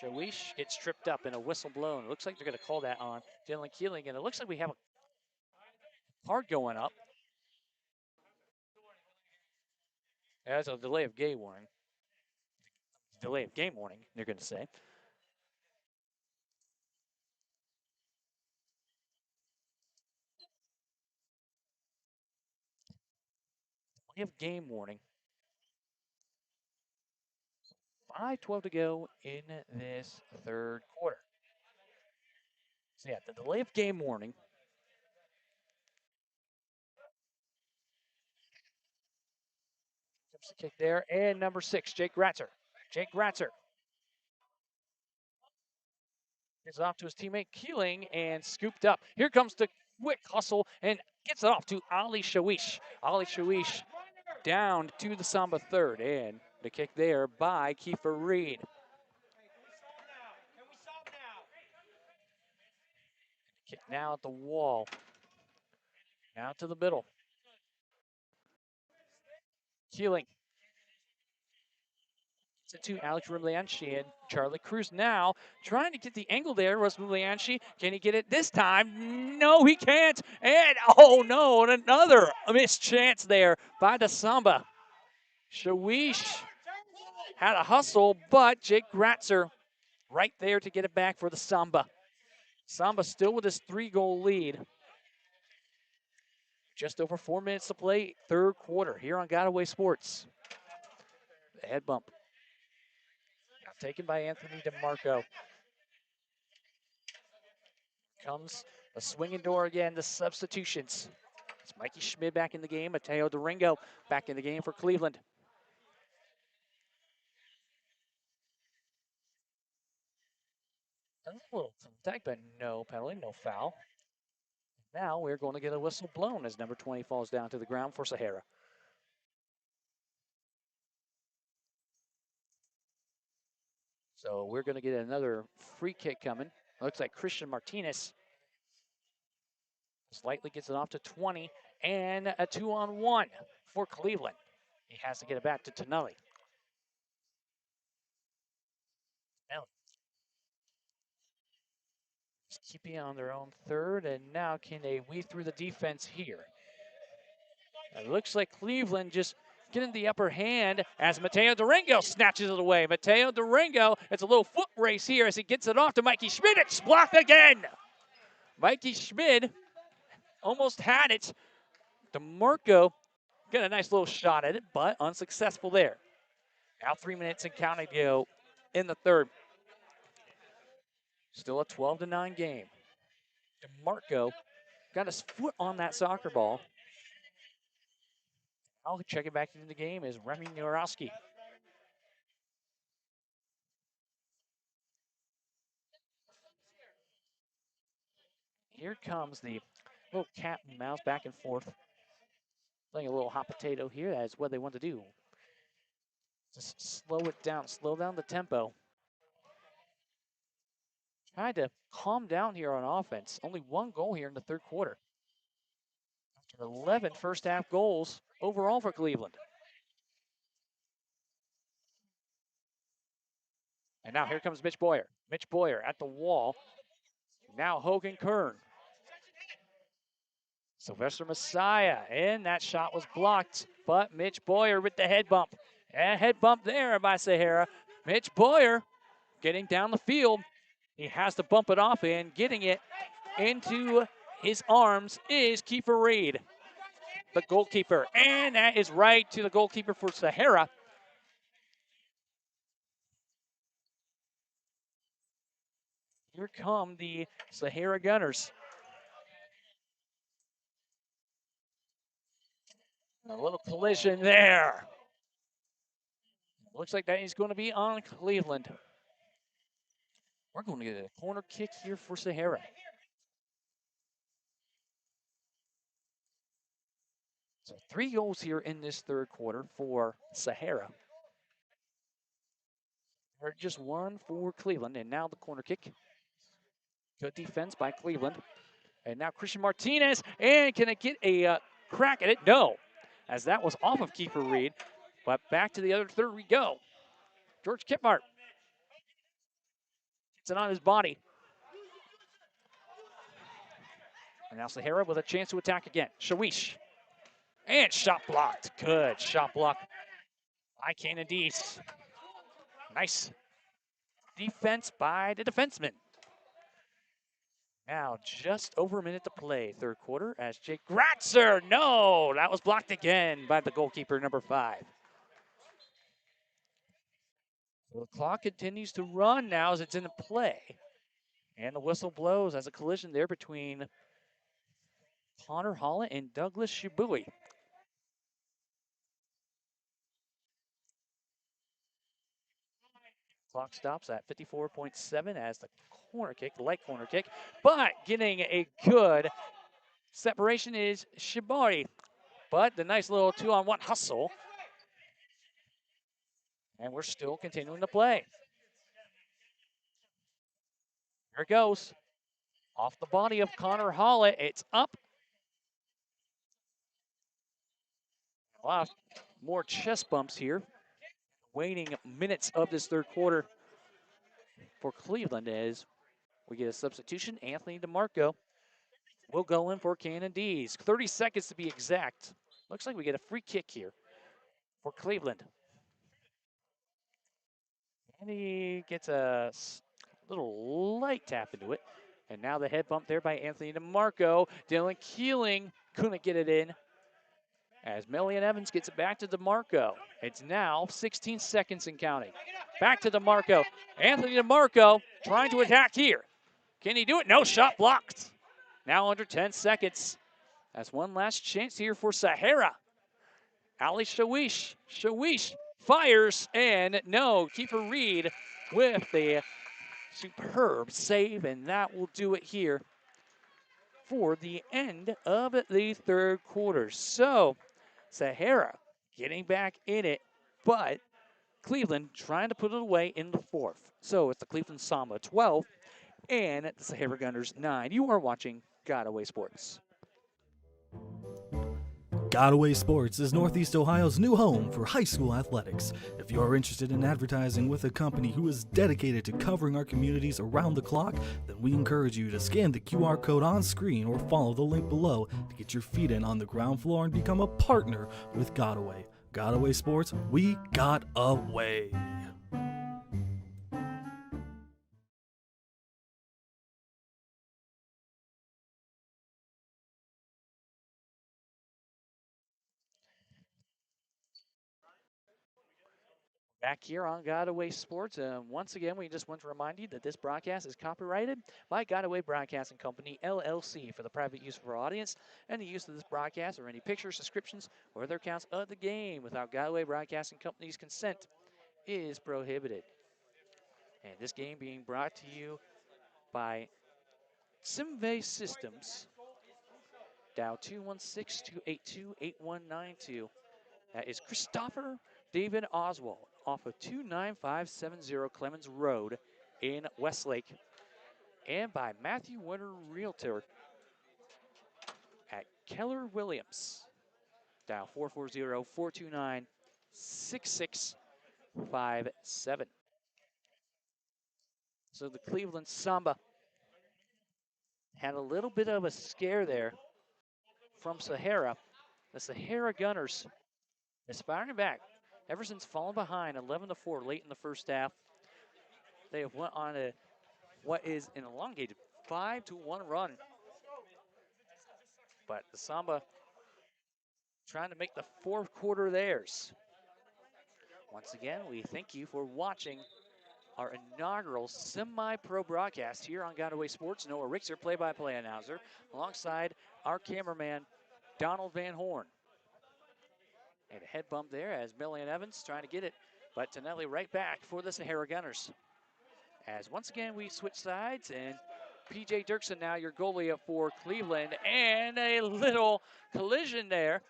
Shawish gets tripped up and a whistle blown. It looks like they're going to call that on Dylan Keeling, and it looks like we have a card going up. As a delay of game warning. Delay of game warning, they're going to say. Delay of game warning. 5:12 to go in this third quarter. So yeah, the delay of game warning. Comes the kick there, and number 6, Jake Gratzer. Jake Gratzer is off to his teammate Keeling and scooped up. Here comes the quick hustle and gets it off to Ali Shawish. Ali Shawish down to the Samba third, and the kick there by Kiefer Reed. Kick now at the wall. Now to the middle. Keeling. To Alex Rumlianchi and Charlie Cruz now trying to get the angle there was Rumlianchi. Can he get it this time? No, he can't. And oh no, another missed chance there by the Samba. Shawish had a hustle, but Jake Gratzer right there to get it back for the Samba. Samba still with his 3-goal lead. Just over 4 minutes to play, third quarter here on Godaway Sports. The head bump. Now taken by Anthony DeMarco. Comes a swinging door again, the substitutions. It's Mikey Schmid back in the game, Mateo Doringo back in the game for Cleveland. A little contact, but no penalty, no foul. Now we're going to get a whistle blown as number 20 falls down to the ground for Sahara. So we're going to get another free kick coming. Looks like Christian Martinez slightly gets it off to 20, and a 2-on-1 for Cleveland. He has to get it back to Tonelli. Just keeping on their own third, and now can they weave through the defense here? It looks like Cleveland just getting the upper hand as Mateo Doringo snatches it away. Mateo Doringo, it's a little foot race here as he gets it off to Mikey Schmid. It's blocked again. Mikey Schmid almost had it. DeMarco got a nice little shot at it, but unsuccessful there. Now 3 minutes and counting to go in the third. Still a 12-9 game. DeMarco got his foot on that soccer ball. I'll check it back into the game is Remy Nurowski. Here comes the little cat and mouse back and forth. Playing a little hot potato here. That is what they want to do. Just slow it down, slow down the tempo. Trying to calm down here on offense. Only one goal here in the third quarter. After 11 first half goals overall for Cleveland. And now here comes Mitch Boyer. Mitch Boyer at the wall. Now Hogan Kern. Sylvester Messiah, and that shot was blocked, but Mitch Boyer with the head bump. A head bump there by Sahara. Mitch Boyer getting down the field. He has to bump it off, and getting it into his arms is Kiefer Reed, the goalkeeper. And that is right to the goalkeeper for Sahara. Here come the Sahara Gunners. A little collision there. Looks like that is going to be on Cleveland. We're going to get a corner kick here for Sahara. So 3 goals here in this third quarter for Sahara. Or just 1 for Cleveland, and now the corner kick. Good defense by Cleveland. And now Christian Martinez, and can it get a crack at it? No, as that was off of Kiefer Reed. But back to the other third we go. George Kipmart gets it on his body. And now Sahara with a chance to attack again. Shawish. And shot blocked. Good shot block by Canadies. Nice defense by the defenseman. Now just over a minute to play, third quarter, as Jake Gratzer, no, that was blocked again by the goalkeeper, number 5. So the clock continues to run now as it's in play. And the whistle blows as a collision there between Connor Holland and Douglas Shibui. Clock stops at 54.7 as the corner kick, the light corner kick, but getting a good separation is Shibari. But the nice little 2-on-1 hustle. And we're still continuing to play. Here it goes. Off the body of Connor Hollett. It's up. A lot more chest bumps here. Waiting minutes of this third quarter for Cleveland as we get a substitution. Anthony DeMarco will go in for Canadies. 30 seconds to be exact. Looks like we get a free kick here for Cleveland. And he gets a little light tap into it. And now the head bump there by Anthony DeMarco. Dylan Keeling couldn't get it in. As Melian Evans gets it back to DeMarco. It's now 16 seconds and counting. Back to DeMarco. Anthony DeMarco trying to attack here. Can he do it? No, shot blocked. Now under 10 seconds. That's one last chance here for Sahara. Ali Shawish. Shawish fires, and no, Kiefer Reed with a superb save, and that will do it here for the end of the third quarter. So Sahara getting back in it, but Cleveland trying to put it away in the fourth. So it's the Cleveland Samba 12 and the Sahara Gunners 9. You are watching Godaway Sports. Godaway Sports is Northeast Ohio's new home for high school athletics. If you are interested in advertising with a company who is dedicated to covering our communities around the clock, then we encourage you to scan the QR code on screen or follow the link below to get your feet in on the ground floor and become a partner with Godaway. Godaway Sports, we got away. Back here on Godaway Sports. Once again, we just want to remind you that this broadcast is copyrighted by Godaway Broadcasting Company, LLC, for the private use of our audience, and the use of this broadcast or any pictures, descriptions, or other accounts of the game without Godaway Broadcasting Company's consent is prohibited. And this game being brought to you by Simvay Systems. Dial 216-282-8192. That is Christopher David Oswald off of 29570 Clemens Road in Westlake. And by Matthew Winter Realtor at Keller Williams. Dial 440-429-6657. So the Cleveland Samba had a little bit of a scare there from Sahara. The Sahara Gunners is firing back. Ever since falling behind 11-4 late in the first half, they have went on a what is an elongated 5-1 run. But the Samba trying to make the fourth quarter theirs. Once again, we thank you for watching our inaugural semi-pro broadcast here on Godaway Sports. Noah Rickser, play-by-play announcer, alongside our cameraman, Donald Van Horn. And a head bump there as Millian Evans trying to get it, but Tonelli right back for the Sahara Gunners. As once again we switch sides, and PJ Dirksen now your goalie for Cleveland, and a little collision there.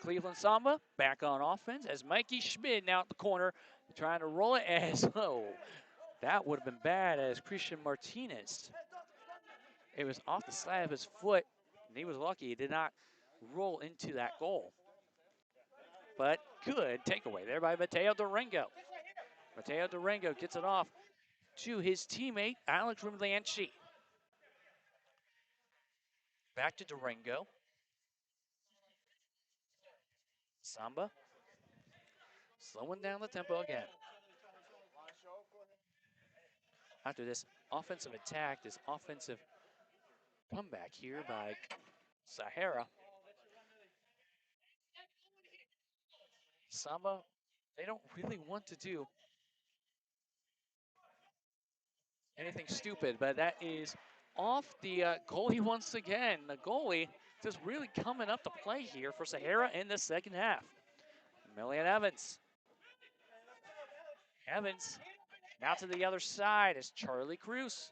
Cleveland Samba back on offense as Mikey Schmid now at the corner trying to roll it as, oh, that would have been bad as Christian Martinez. It was off the side of his foot, and he was lucky he did not roll into that goal. But good takeaway there by Mateo Durango. Mateo Durango gets it off to his teammate, Alex Rumlanchi. Back to Durango. Samba slowing down the tempo again. After this offensive attack, this offensive comeback here by Sahara. Samba, they don't really want to do anything stupid, but that is off the goalie once again. The goalie just really coming up to play here for Sahara in the second half. Millian Evans. Evans now to the other side is Charlie Cruz.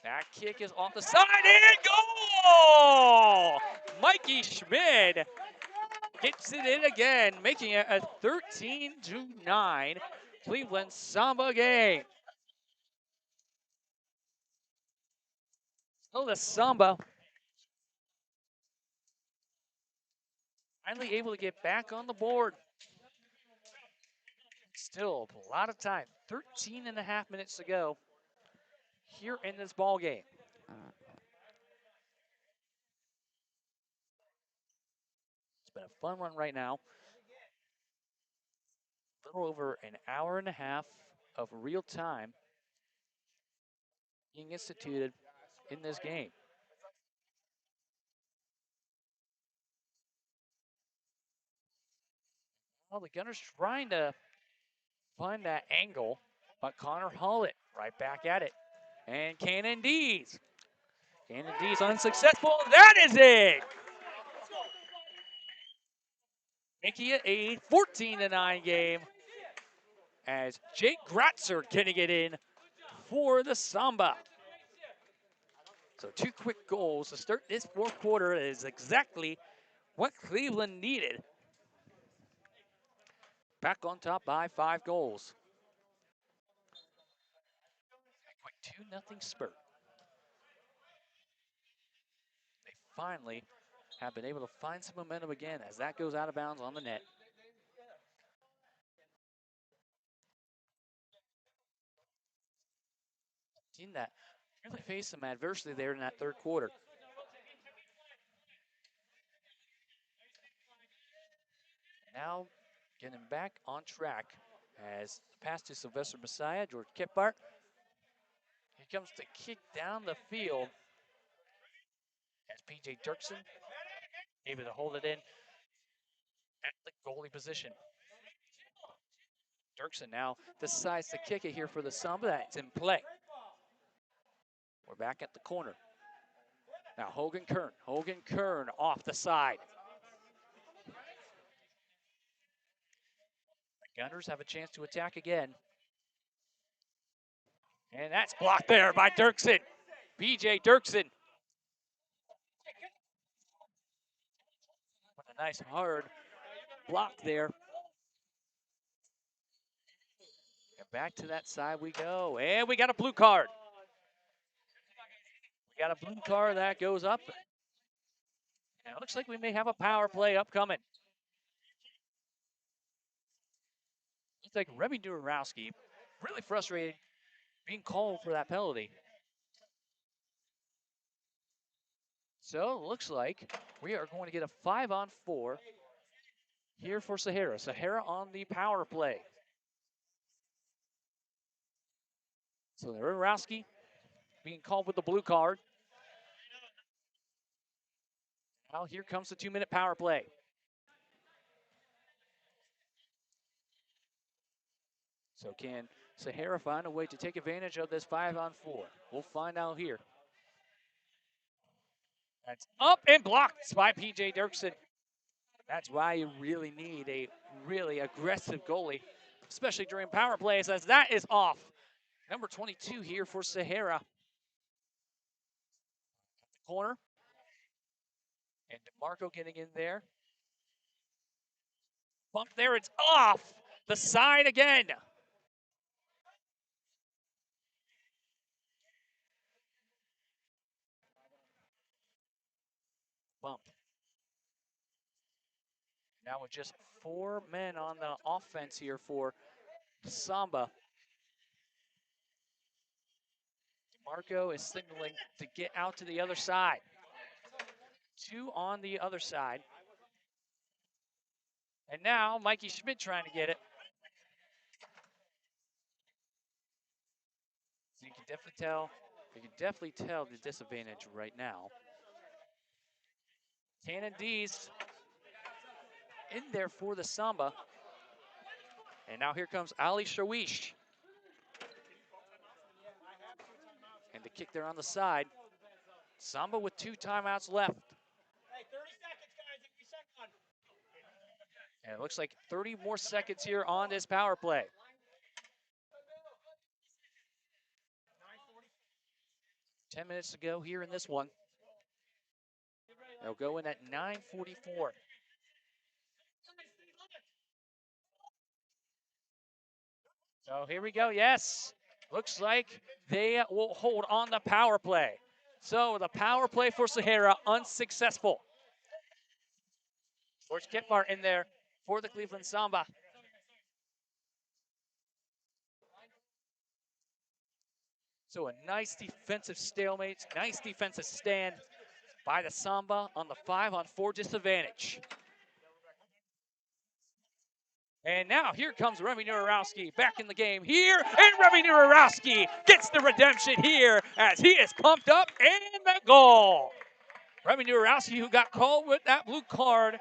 That kick is off the side and goal! Mikey Schmid gets it in again, making it a 13-9 Cleveland Samba game. So the Samba finally able to get back on the board. Still a lot of time, 13 and a half minutes to go here in this ball game. It's been a fun one right now. A little over an hour and a half of real time being instituted in this game. Well, the Gunners trying to find that angle, but Connor Hollett right back at it. And Cannon Dees. Cannon Dees unsuccessful. That is it! Making it a 14-9 game as Jake Gratzer getting it in for the Samba. So 2 quick goals to start this fourth quarter is exactly what Cleveland needed. Back on top by 5 goals. A quick 2-0 spurt. They finally have been able to find some momentum again as that goes out of bounds on the net. Team that really faced some adversity there in that third quarter. Now getting back on track as the pass to Sylvester Messiah, George Kipart. He comes to kick down the field as PJ Dirksen able to hold it in at the goalie position. Dirksen now decides to kick it here for the Samba. That's in play. We're back at the corner. Now Hogan Kern. Hogan Kern off the side. The Gunners have a chance to attack again. And that's blocked there by Dirksen. BJ Dirksen. What a nice hard block there. And back to that side we go. And we got a blue card. We got a blue card that goes up. And it looks like we may have a power play upcoming. Looks like Remy Durowski really frustrated being called for that penalty. So it looks like we are going to get a 5-on-4 here for Sahara. Sahara on the power play. So Durowski being called with the blue card. Now here comes the 2-minute power play. So can Sahara find a way to take advantage of this 5-on-4? We'll find out here. That's up and blocked by PJ Dirksen. That's why you really need a really aggressive goalie, especially during power plays, as that is off. Number 22 here for Sahara. Corner. And DeMarco getting in there. Bump there, it's off. The side again. Bump. Now with just 4 men on the offense here for Samba. DeMarco is signaling to get out to the other side. 2 on the other side. And now Mikey Schmidt trying to get it. So you can definitely tell the disadvantage right now. Tannen D's in there for the Samba. And now here comes Ali Shawish. And the kick there on the side. Samba with 2 timeouts left. Hey, 30 seconds, guys. If we second. And it looks like 30 more seconds here on this power play. 10 minutes to go here in this one. They'll go in at 9:44. So here we go. Yes, looks like they will hold on the power play. So the power play for Sahara unsuccessful. George Kitmar in there for the Cleveland Samba. So a nice defensive stalemate, nice defensive stand by the Samba on the 5-on-4 disadvantage. And now here comes Remy Nurowski back in the game here, and Remy Nurowski gets the redemption here as he is pumped up and the goal. Remy Nurowski, who got called with that blue card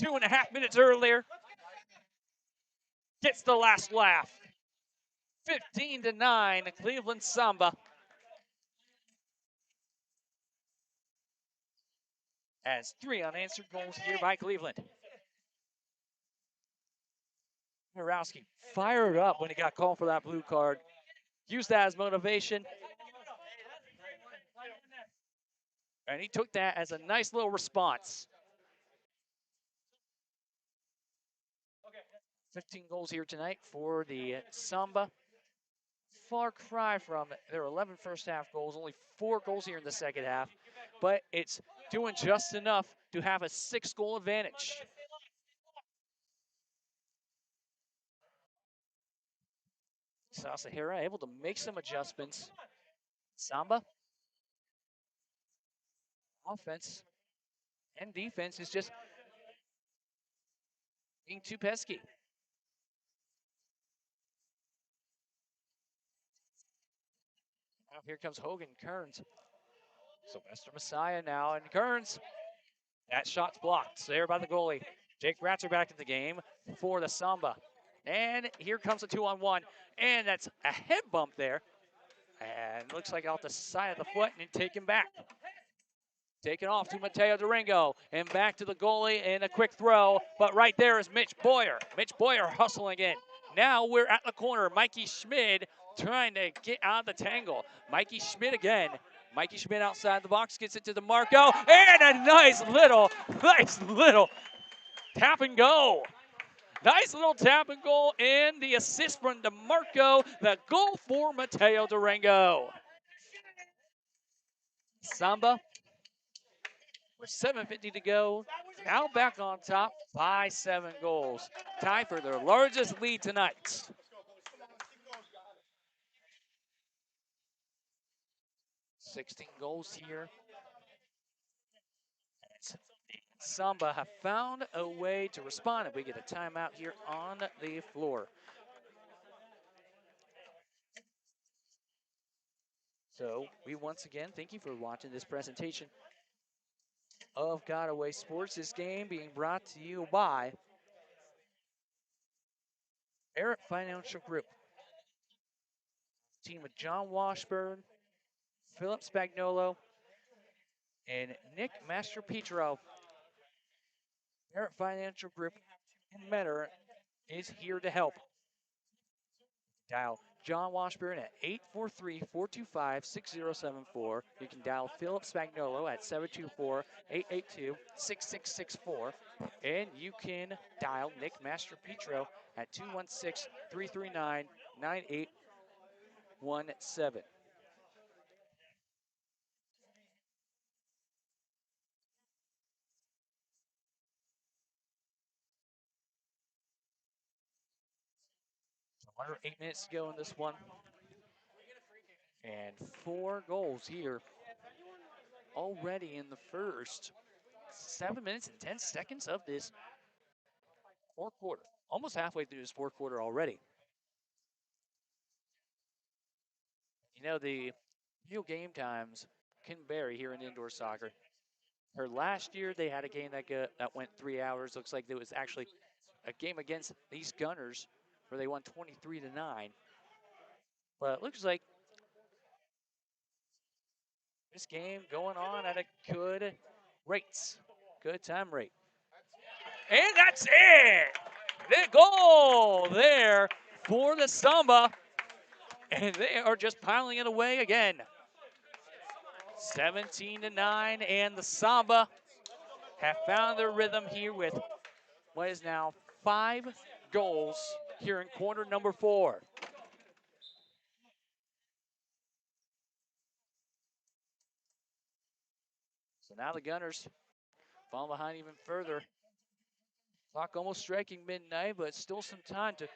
2.5 minutes earlier, gets the last laugh. 15-9, Cleveland Samba. As 3 unanswered goals here by Cleveland. Nurowski fired up when he got called for that blue card. Used that as motivation. And he took that as a nice little response. 15 goals here tonight for the Samba. Far cry from their 11 first half goals, only 4 goals here in the second half. But it's doing just enough to have a 6-goal advantage. Sahara able to make some adjustments. Samba, offense and defense is just being too pesky. Now here comes Hogan Kearns. Sylvester Messiah now, and Kearns. That shot's blocked there by the goalie. Jake Ratzer back in the game for the Samba. And here comes a 2-on-1. And that's a head bump there. And looks like off the side of the foot and taken back. Taken off to Mateo Durango and back to the goalie and a quick throw. But right there is Mitch Boyer. Mitch Boyer hustling in. Now we're at the corner. Mikey Schmid trying to get out of the tangle. Mikey Schmid again. Mikey Schmid outside the box gets it to DeMarco. And a nice little tap and go. Nice little tap and goal and the assist from DeMarco. The goal for Mateo Durango. Samba with 7:50 to go. Now back on top by 7 goals. Tie for their largest lead tonight. $16 goals here. Samba have found a way to respond, and we get a timeout here on the floor. So we once again thank you for watching this presentation of Godaway Sports. This game being brought to you by Barrett Financial Group. Team of John Washburn, Philip Spagnolo, and Nick Mastropetro. Barrett Financial Group in Metter is here to help. Dial John Washburn at 843-425-6074. You can dial Philip Spagnolo at 724-882-6664. And you can dial Nick Mastropetro at 216-339-9817. Under 8 minutes to go in this one. And 4 goals here already in the first 7 minutes and 10 seconds of this fourth quarter. Almost halfway through this fourth quarter already. You know, the real game times can vary here in indoor soccer. Or last year they had a game that went 3 hours. Looks like there was actually a game against these Gunners where they won 23-9. But it looks like this game going on at a good rate. Good time rate. And that's it! The goal there for the Samba. And they are just piling it away again. 17-9, and the Samba have found their rhythm here with what is now 5 goals here in quarter number 4. So now the Gunners fall behind even further. Clock almost striking midnight, but still some time to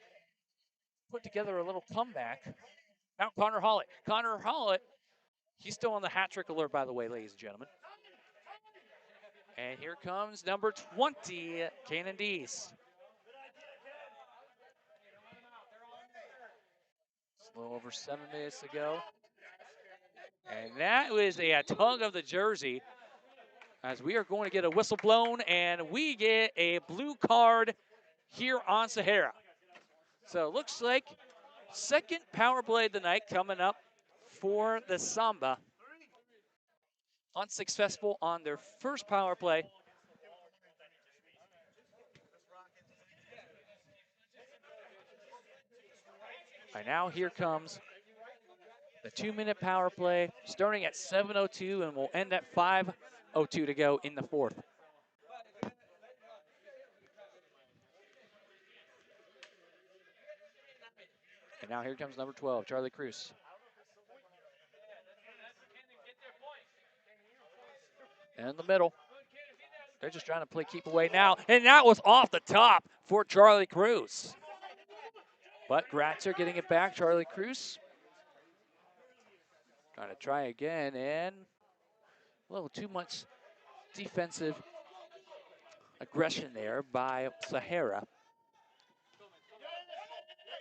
put together a little comeback. Now Connor Hollett. Connor Hollett, he's still on the hat trick alert, by the way, ladies and gentlemen. And here comes number 20, Kanan Dees. It's a little over 7 minutes to go. And that was a tug of the jersey, as we are going to get a whistle blown, and we get a blue card here on Sahara. So it looks like second power play of the night coming up for the Samba. Unsuccessful on their first power play. And now here comes the 2-minute power play, starting at 7:02 and will end at 5:02 to go in the fourth. And now here comes number 12, Charlie Cruz. In the middle. They're just trying to play keep away now. And that was off the top for Charlie Cruz. But Gratzer getting it back. Charlie Cruz trying to try again, and a little too much defensive aggression there by Sahara.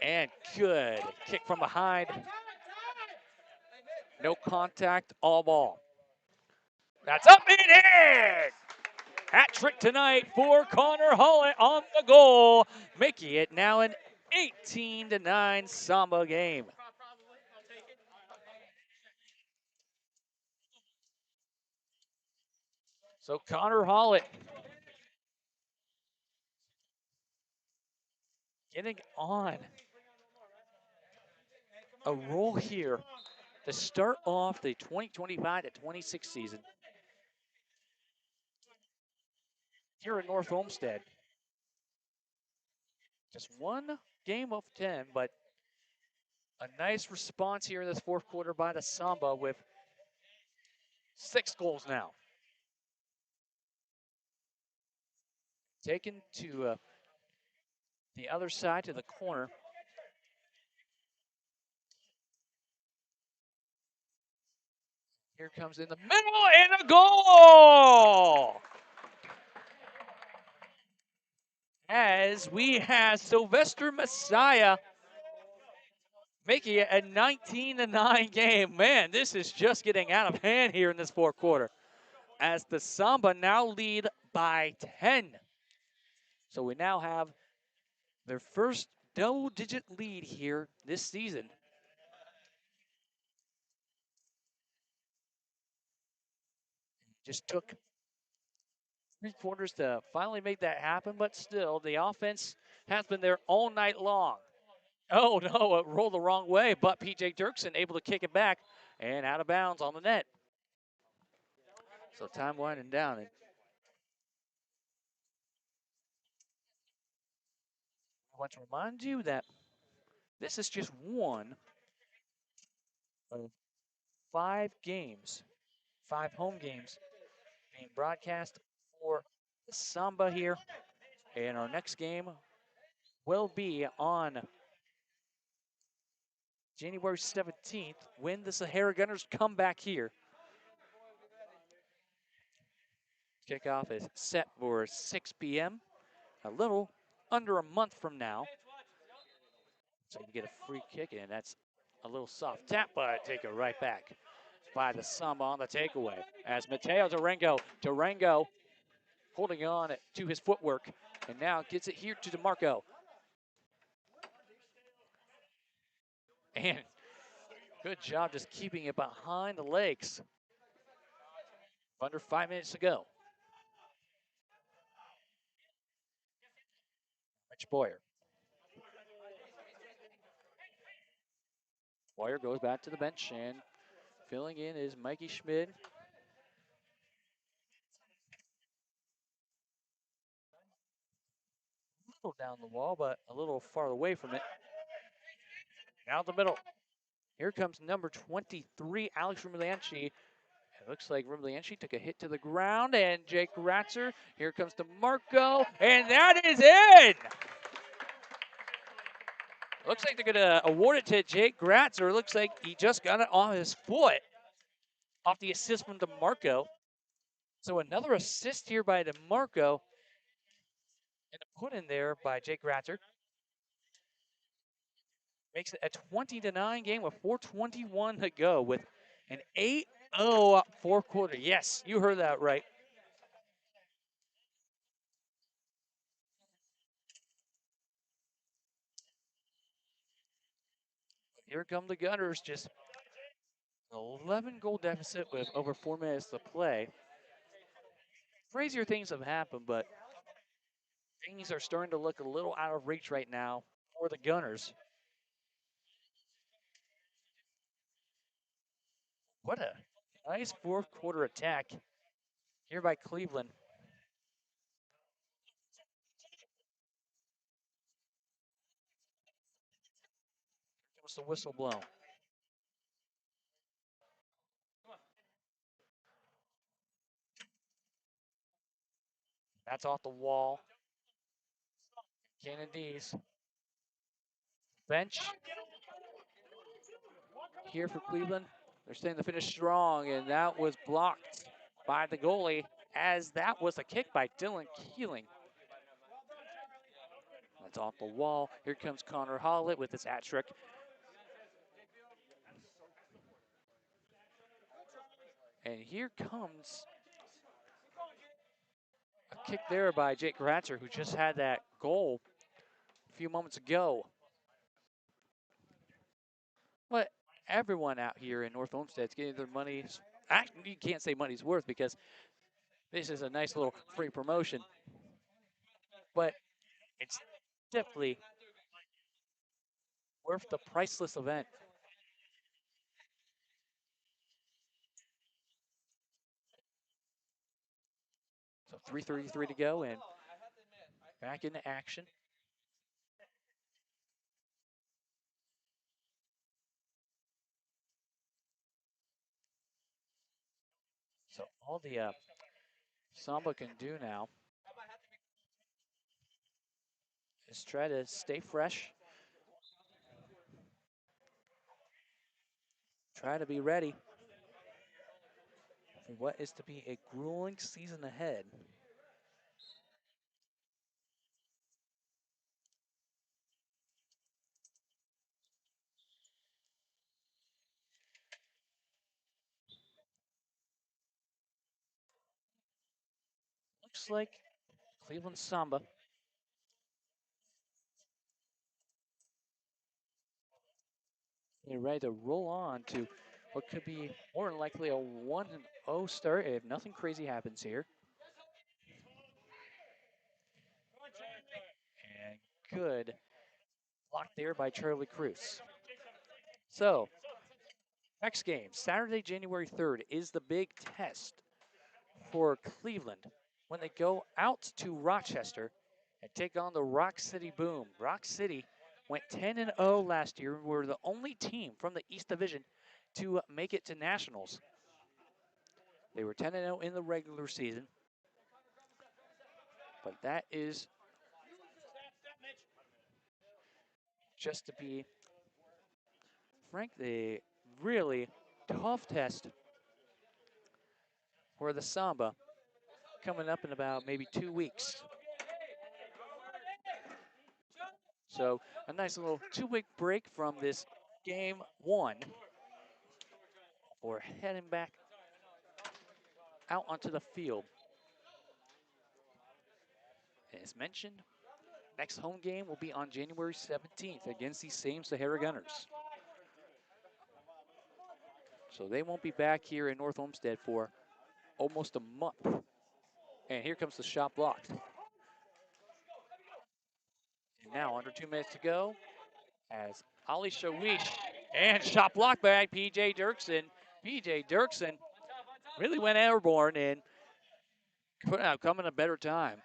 And good kick from behind. No contact, all ball. That's up and in! Hat trick tonight for Connor Hollett on the goal, making it now an 18-9 Samba game. So Connor Hollett getting on a roll here to start off the 2025 to 26 season here at North Olmsted. Just one game of 10, but a nice response here in this fourth quarter by the Samba with 6 goals now. Taken to the other side to the corner. Here comes in the middle and a goal! As we have Sylvester Messiah making it a 19-9 game. Man, this is just getting out of hand here in this fourth quarter. As the Samba now lead by 10. So we now have their first double-digit lead here this season. Just took 3 quarters to finally make that happen, but still, the offense has been there all night long. Oh no, it rolled the wrong way, but PJ Dirksen able to kick it back and out of bounds on the net. So time winding down. And I want to remind you that this is just one of 5 games, 5 home games being broadcast for the Samba here. And our next game will be on January 17th when the Sahara Gunners come back here. Kickoff is set for 6 p.m., a little under a month from now. So you get a free kick, and that's a little soft tap, but take it right back by the Samba on the takeaway. As Mateo Durango holding on to his footwork, and now gets it here to DeMarco. And good job just keeping it behind the legs. Under 5 minutes to go. Rich Boyer. Boyer goes back to the bench, and filling in is Mikey Schmid. A little down the wall, but a little far away from it. Now the middle. Here comes number 23, Alex Rimolianchi. It looks like Rimolianchi took a hit to the ground, and Jake Ratzer. Here comes DeMarco, and that is in! Looks like they're going to award it to Jake Gratzer. Looks like he just got it on his foot off the assist from DeMarco. So another assist here by DeMarco. And a put in there by Jake Gratzer. Makes it a 20-9 game with 4:21 to go with an 8-0 fourth quarter. Yes, you heard that right. Here come the Gunners, just an 11-goal deficit with over 4 minutes to play. Crazier things have happened, but things are starting to look a little out of reach right now for the Gunners. What a nice fourth quarter attack here by Cleveland. Comes the whistle blown. That's off the wall. Kennedy's bench here for Cleveland. They're staying to finish strong, and that was blocked by the goalie as that was a kick by Dylan Keeling. That's off the wall. Here comes Connor Hollett with his hat trick. And here comes a kick there by Jake Gratzer, who just had that goal a few moments ago. everyone out here in North Olmsted's getting their money's. Actually, you can't say money's worth because this is a nice little free promotion, but it's definitely worth the priceless event. So 3:33 to go and back into action. So all the Samba can do now is try to stay fresh, try to be ready for what is to be a grueling season ahead. Looks like Cleveland Samba are ready to roll on to what could be more than likely a 1-0 start if nothing crazy happens here. And good block there by Charlie Cruz. So, next game, Saturday, January 3rd, is the big test for Cleveland when they go out to Rochester and take on the Rock City Boom. Rock City went 10-0 last year and were the only team from the East Division to make it to Nationals. They were 10-0 in the regular season, but that is just to be frank, the really tough test for the Samba coming up in about maybe 2 weeks. So a nice little 2-week break from this game one. We're heading back out onto the field. As mentioned, next home game will be on January 17th against these same Sahara Gunners. So they won't be back here in North Olmsted for almost a month. And here comes the shot blocked. And now under 2 minutes to go as Ali Shawish and shot blocked by PJ Dirksen. PJ Dirksen really went airborne and could have come in a better time.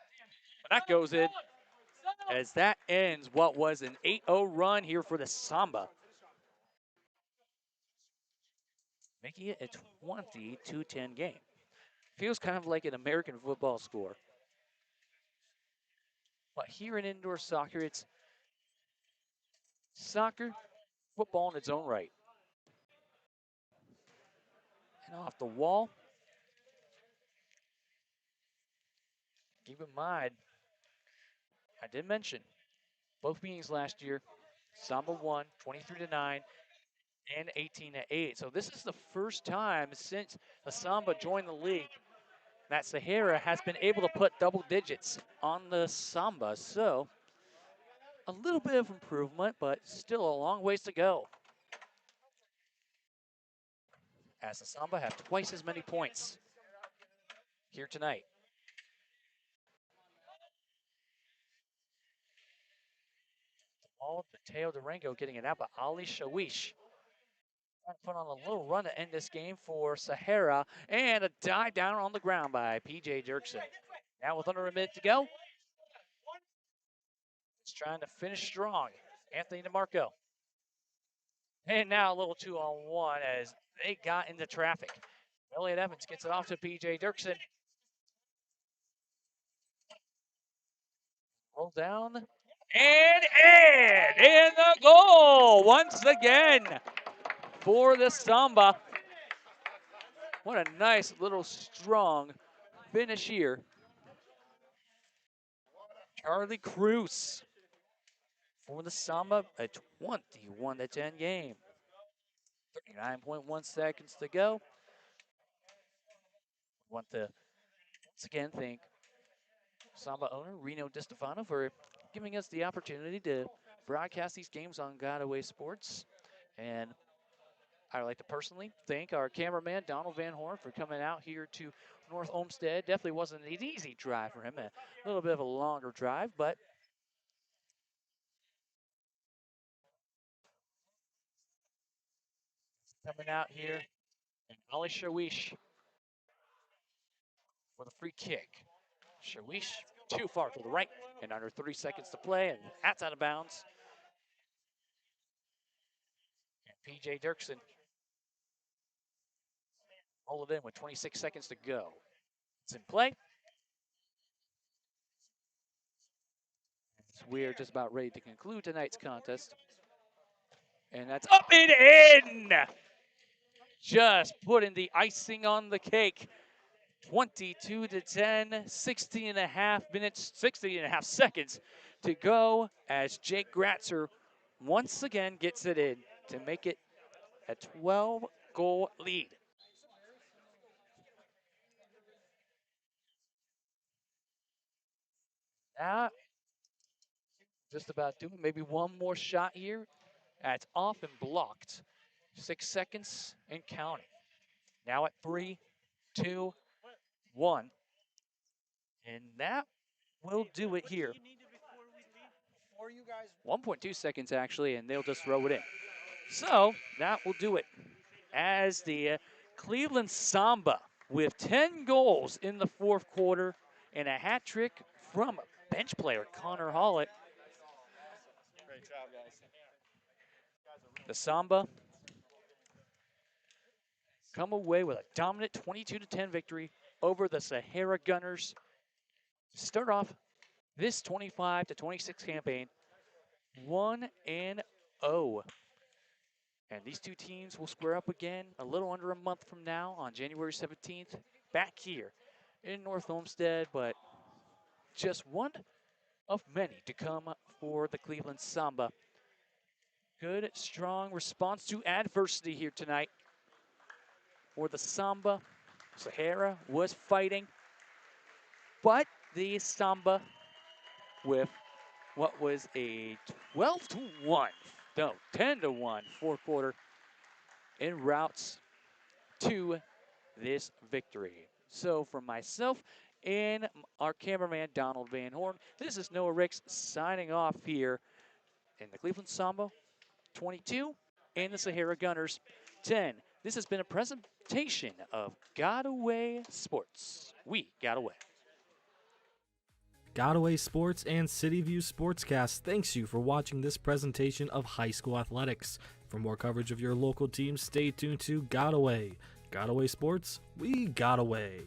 But that goes in as that ends what was an 8-0 run here for the Samba, making it a 22-10 game. Feels kind of like an American football score. But here in indoor soccer, it's soccer, football in its own right. And off the wall, keep in mind, I did mention both meetings last year, Samba won 23-9 and 18-8. So this is the first time since the Samba joined the league that Sahara has been able to put double digits on the Samba. So a little bit of improvement, but still a long ways to go. As the Samba have twice as many points here tonight. All Mateo Durango getting it out, but Ali Shawish trying to put on a little run to end this game for Sahara, and a dive down on the ground by PJ Dirksen. Now with under a minute to go, he's trying to finish strong. Anthony DeMarco. And now a little 2-on-1 as they got into traffic. Elliot Evans gets it off to PJ Dirksen. Roll down. And in the goal once again for the Samba. What a nice little strong finish here. Charlie Cruz for the Samba, a 21-10 game. 39.1 seconds to go. Want to once again thank Samba owner Reno DiStefano for giving us the opportunity to broadcast these games on Godaway Sports. And I'd like to personally thank our cameraman, Donald Van Horn, for coming out here to North Olmsted. Definitely wasn't an easy drive for him, a little bit of a longer drive, but coming out here, and Ali Sharwish with a free kick. Sharwish too far to the right, and under 3 seconds to play, and that's out of bounds. And PJ Dirksen roll it in with 26 seconds to go. It's in play. We're just about ready to conclude tonight's contest. And that's up and in! Just putting the icing on the cake. 22 to 10, 16 and a half minutes, 16 and a half seconds to go as Jake Gratzer once again gets it in to make it a 12-goal lead. Now, just about doing maybe one more shot here. That's off and blocked. 6 seconds and counting. Now at 3, 2, 1. And that will do it here. 1.2 seconds actually, and they'll just throw it in. So that will do it as the Cleveland Samba with 10 goals in the fourth quarter and a hat trick from bench player Connor Hollett. Great job, guys. The Samba come away with a dominant 22 to 10 victory over the Sahara Gunners. Start off this 25 to 26 campaign 1-0. And these two teams will square up again a little under a month from now on January 17th, back here in North Olmsted, but just one of many to come for the Cleveland Samba. Good, strong response to adversity here tonight for the Samba. Sahara was fighting, but the Samba with what was a 12 to 1, no, 10 to 1 fourth quarter en routes to this victory. So for myself and our cameraman Donald Van Horn, this is Noah Ricks signing off here in the Cleveland Samba 22 and the Sahara Gunners 10. This has been a presentation of Got Away Sports. We got away. Godaway Sports and City View Sportscast thanks you for watching this presentation of high school athletics. For more coverage of your local teams, stay tuned to Godaway. Godaway Sports, we got away.